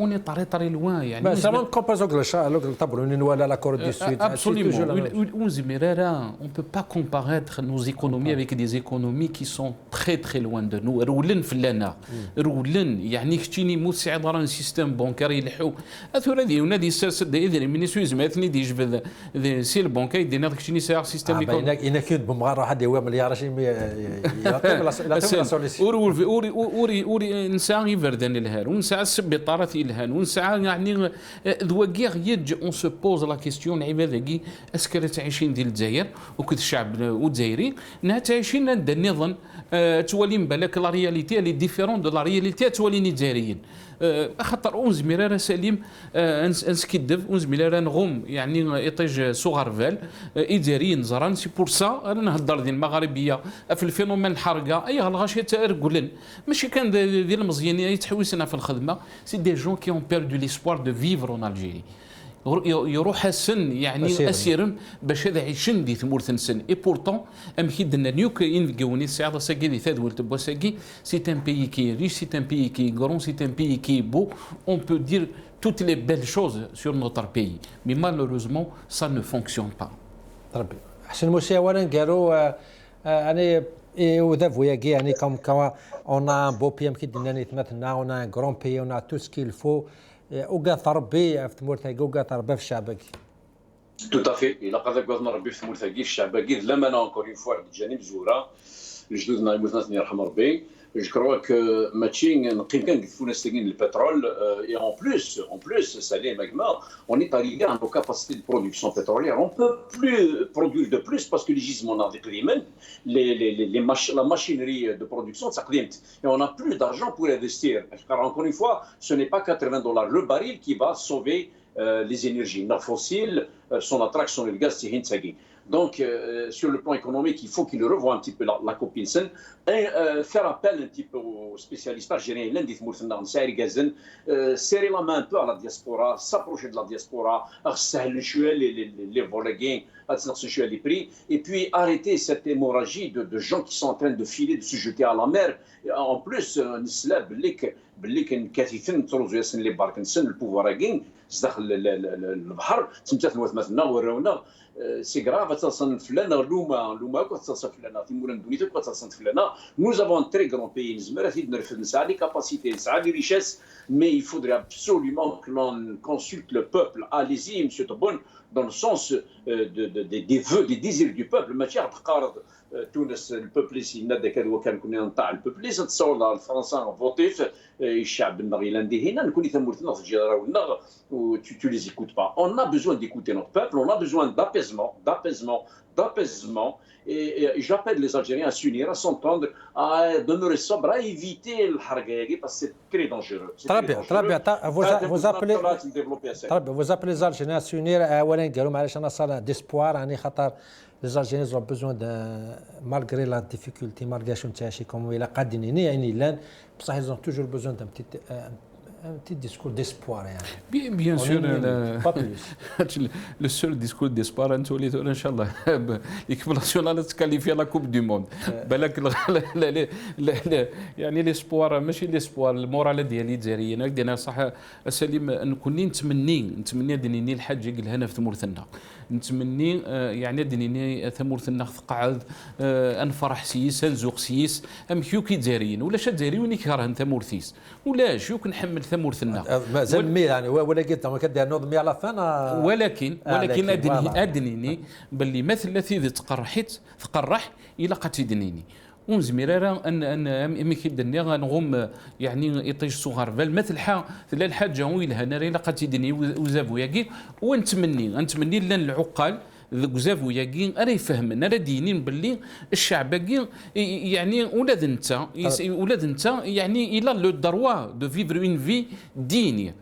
on est très loin يعني ça va comparer avec le Tabrunine ou la Corée du Sud. Absolument. On ne peut pas comparer nos économies avec des économies qui sont très loin de nous. رولن في لنا رولن يعني كتيني مساعد على سيستم بنكاري يلحو اثور هذه ونادي سد اذا من سويز مثني دي جبد سي البنكاي دينا كتيني ساعه سيستم انا كنت بمغار واحد هو مليار شي يعطيك لا سوليسيون اور انسان يفردن الهار ونسان ونسعى السبيطارات الهان ونسعى يعني ذواكيغ يج اون سو بوز لا كيستيون عبادكي اسكرا تعيشين ديال الجزائر وكذا الشعب الجزائري انها تعيشين عند النظام تولي مبالك لا رياليتي لي ديفيرون دو لا رياليتي تولي جزائريين خاطر 11 مليار سليم انسكدف 11 مليار نغوم يعني يطيج صغار اداري نزران سي بور سا انا نهضر ديال المغاربيه في الفينومين الحرقه اي الغاشي تارقلن ماشي كان ديال المزيانين يتحوسنا في الخدمه سي دي جون كي اون بيردو ليسبوار دو فيفر اون الجيري يروح السن يعني اسيرن باش هذا عيشن دي ثمورث نسن اي بورتون ام كيدنا نيوك ينقوني السعاده ساكي دي ثادول تبوساكي سي ان بيي كي ريش سي ان بيي كي غرون سي ان بيي كي بو اون بو دير toutes les belles choses sur notre pays mais malheureusement ça ne fonctionne pas. ربي حسن موسى اولا قالوا يعني وذا فوياكي يعني كم on a un beau pays qui donne maintenant on a un grand pays on a tout ce qu'il faut وقاث ربي في تمورتاكي وقاث ربي في الشعبكي. تو تافي الا قدر قاثنا ربي في تمورتاكي الشعبكي لما انا اونكور اون فوا الجانب زوره لجدودنا يموتنا يرحم ربي je crois que matching quelqu'un qui fournit le pétrole et en plus Salim Magma on est arrivé à nos capacités de production pétrolière on peut plus produire de plus parce que les gisements ont décliné la machinerie de production ça et on n'a plus d'argent pour investir car encore une fois ce n'est pas $80 le baril qui va sauver les énergies non fossiles son attraction le gaz c'est Hintagi. Donc, sur le plan économique, il faut qu'il revoie un petit peu la copine et faire appel un petit peu aux spécialistes algériens, l'un des Mourthendan, serrer la main un peu à la diaspora, s'approcher de la diaspora, les voleguins, les prix, et puis arrêter cette hémorragie de gens qui sont en train de filer, de se jeter à la mer. En plus, le pouvoir c'est grave, nous avons un très grand pays, des capacités, des richesses, mais il faudrait absolument que l'on consulte le peuple. Allez-y, M. Tobon, dans le sens des vœux, des désirs du peuple. تونس البوبل ici نادى كذا وكان كنا نطاع البوبل تصور الفرنسا فوتيف الشعب المغربي هنا نكون ثمورتنا في جيراونا و tu les écoutes pas on a besoin d'écouter notre peuple on a besoin d'apaisement et j'appelle les Algériens à s'unir à s'entendre à demeurer sobre à éviter le hargagi parce que c'est très dangereux. vous appelez les Algériens à s'unir اولا قالوا معليش انا صار ديسبوار يعني خاطر les Algériens ont besoin de malgré la difficulté malgré شو نتاشي كوم الى قادين يعني لان بصح ils ont toujours besoin d'un petit discours d'espoir يعني. Bien sûr, le seul discours d'espoir ان شاء الله l'équipe nationale تكاليفي la coupe du monde. بالك يعني l'espoir ماشي l'espoir المورال ديالي الجزائريين هكذا صح سليم نكوني نتمني دنيني الحاج قال هنا في تمورثنا نتمني يعني دنيني ثمورثنا قعد انفرح سيس نزوق سيس ام كيوكي جزائريين ولا شاد جزائري وني كرهن ثمورثيس ولا شو كنحمل ثمورثنا مازال مي يعني ولا قلت ما كدير نوض مي على فان ولكن ادنيني باللي مثل الذي تقرح الى قتيدنيني ونزميرا ان ميكي دنيا غنغوم يعني يطيش صغار بل مثل الحاجه ويلها ناري لقاتيدني وزافو ياكي ونتمني لنا العقال زافو ياكي راه يفهمنا راه دينين باللي الشعب يعني ولاد انت يعني الى لو دروا دو فيفر اون في دينيه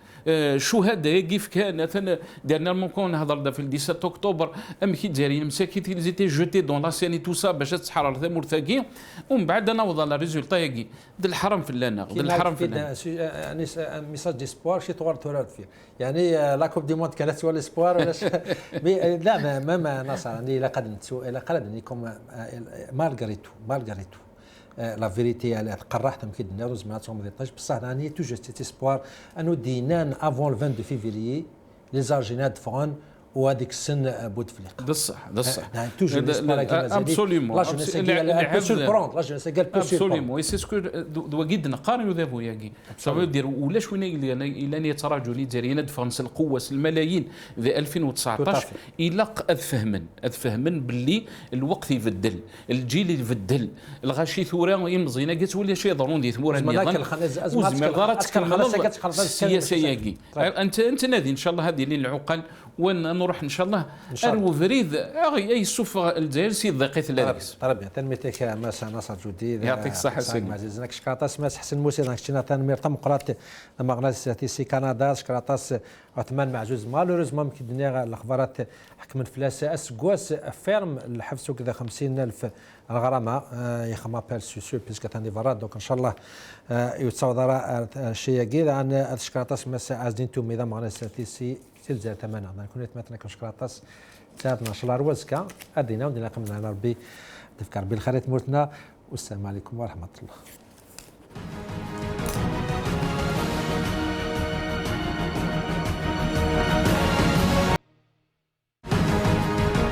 شهداء كيف كان درنا ممكن نهضر في 17 اكتوبر ام كي جارين مساكين زيتي جوتي دون لا سين تو سا باش تحرر ثمور ثاقي ومن بعد نوض لا ريزولتا ياكي الحرم في لنا الحرم في لنا يعني ميساج ديسبوار شي تورد فيه يعني لا كوب دي موند كانت سوا الاسبوار ولا لا ما نصر يعني لا قد كوم مالغريتو لا فيريتي اللي قرحت يمكن نروز معناتهم ما ديطاش بصح راني توجور سيت اسبوار انو دينان افون 22 فيفري لي زارجينات فون وهذيك السن بوتفليقه. بصح بصح. Absolument. Absolument. Et c'est ce que doit guider نقارن ذابو ياكي. Ça veut dire ولاش وين إلى يتراجعوا الجزائريين دفرنس القوة الملايين في 2019 إلى أفهمن باللي الوقت يبدل، الجيل يبدل، الغاشي ثورة يمزينا قلت ولا شيء ضروري ثمورة النظام وزمرات السياسة ياكي. أنت نادي إن شاء الله هذه اللي العقل ونروح ان شاء الله ارو فريد اي سوف الجزائر سي ضيقيت لاباس ربي تنميتك مسا نصر جديد يعطيك الصحه سيدي عزيزنا شكراطاس ماس حسن موسى نكشنا تنمير تمقرات مغناطيسي كندا شكراطاس عثمان معزوز مالوريزمون يمكن الدنيا الاخبارات حكم فلاس اسكواس فيرم الحبس كذا 50,000 الغرامه يخما بال سوسو بيسك تاندي فراد دونك ان شاء الله يتصور شيء جيد عن شكراطاس ماس عزدين تومي ذا مغناطيسي تلزر تمانا ما كنت متنا كشكراطاس تاعنا شلار وزكا ادينا ودينا قمنا على ربي تفكر بالخير مورتنا والسلام عليكم ورحمه الله.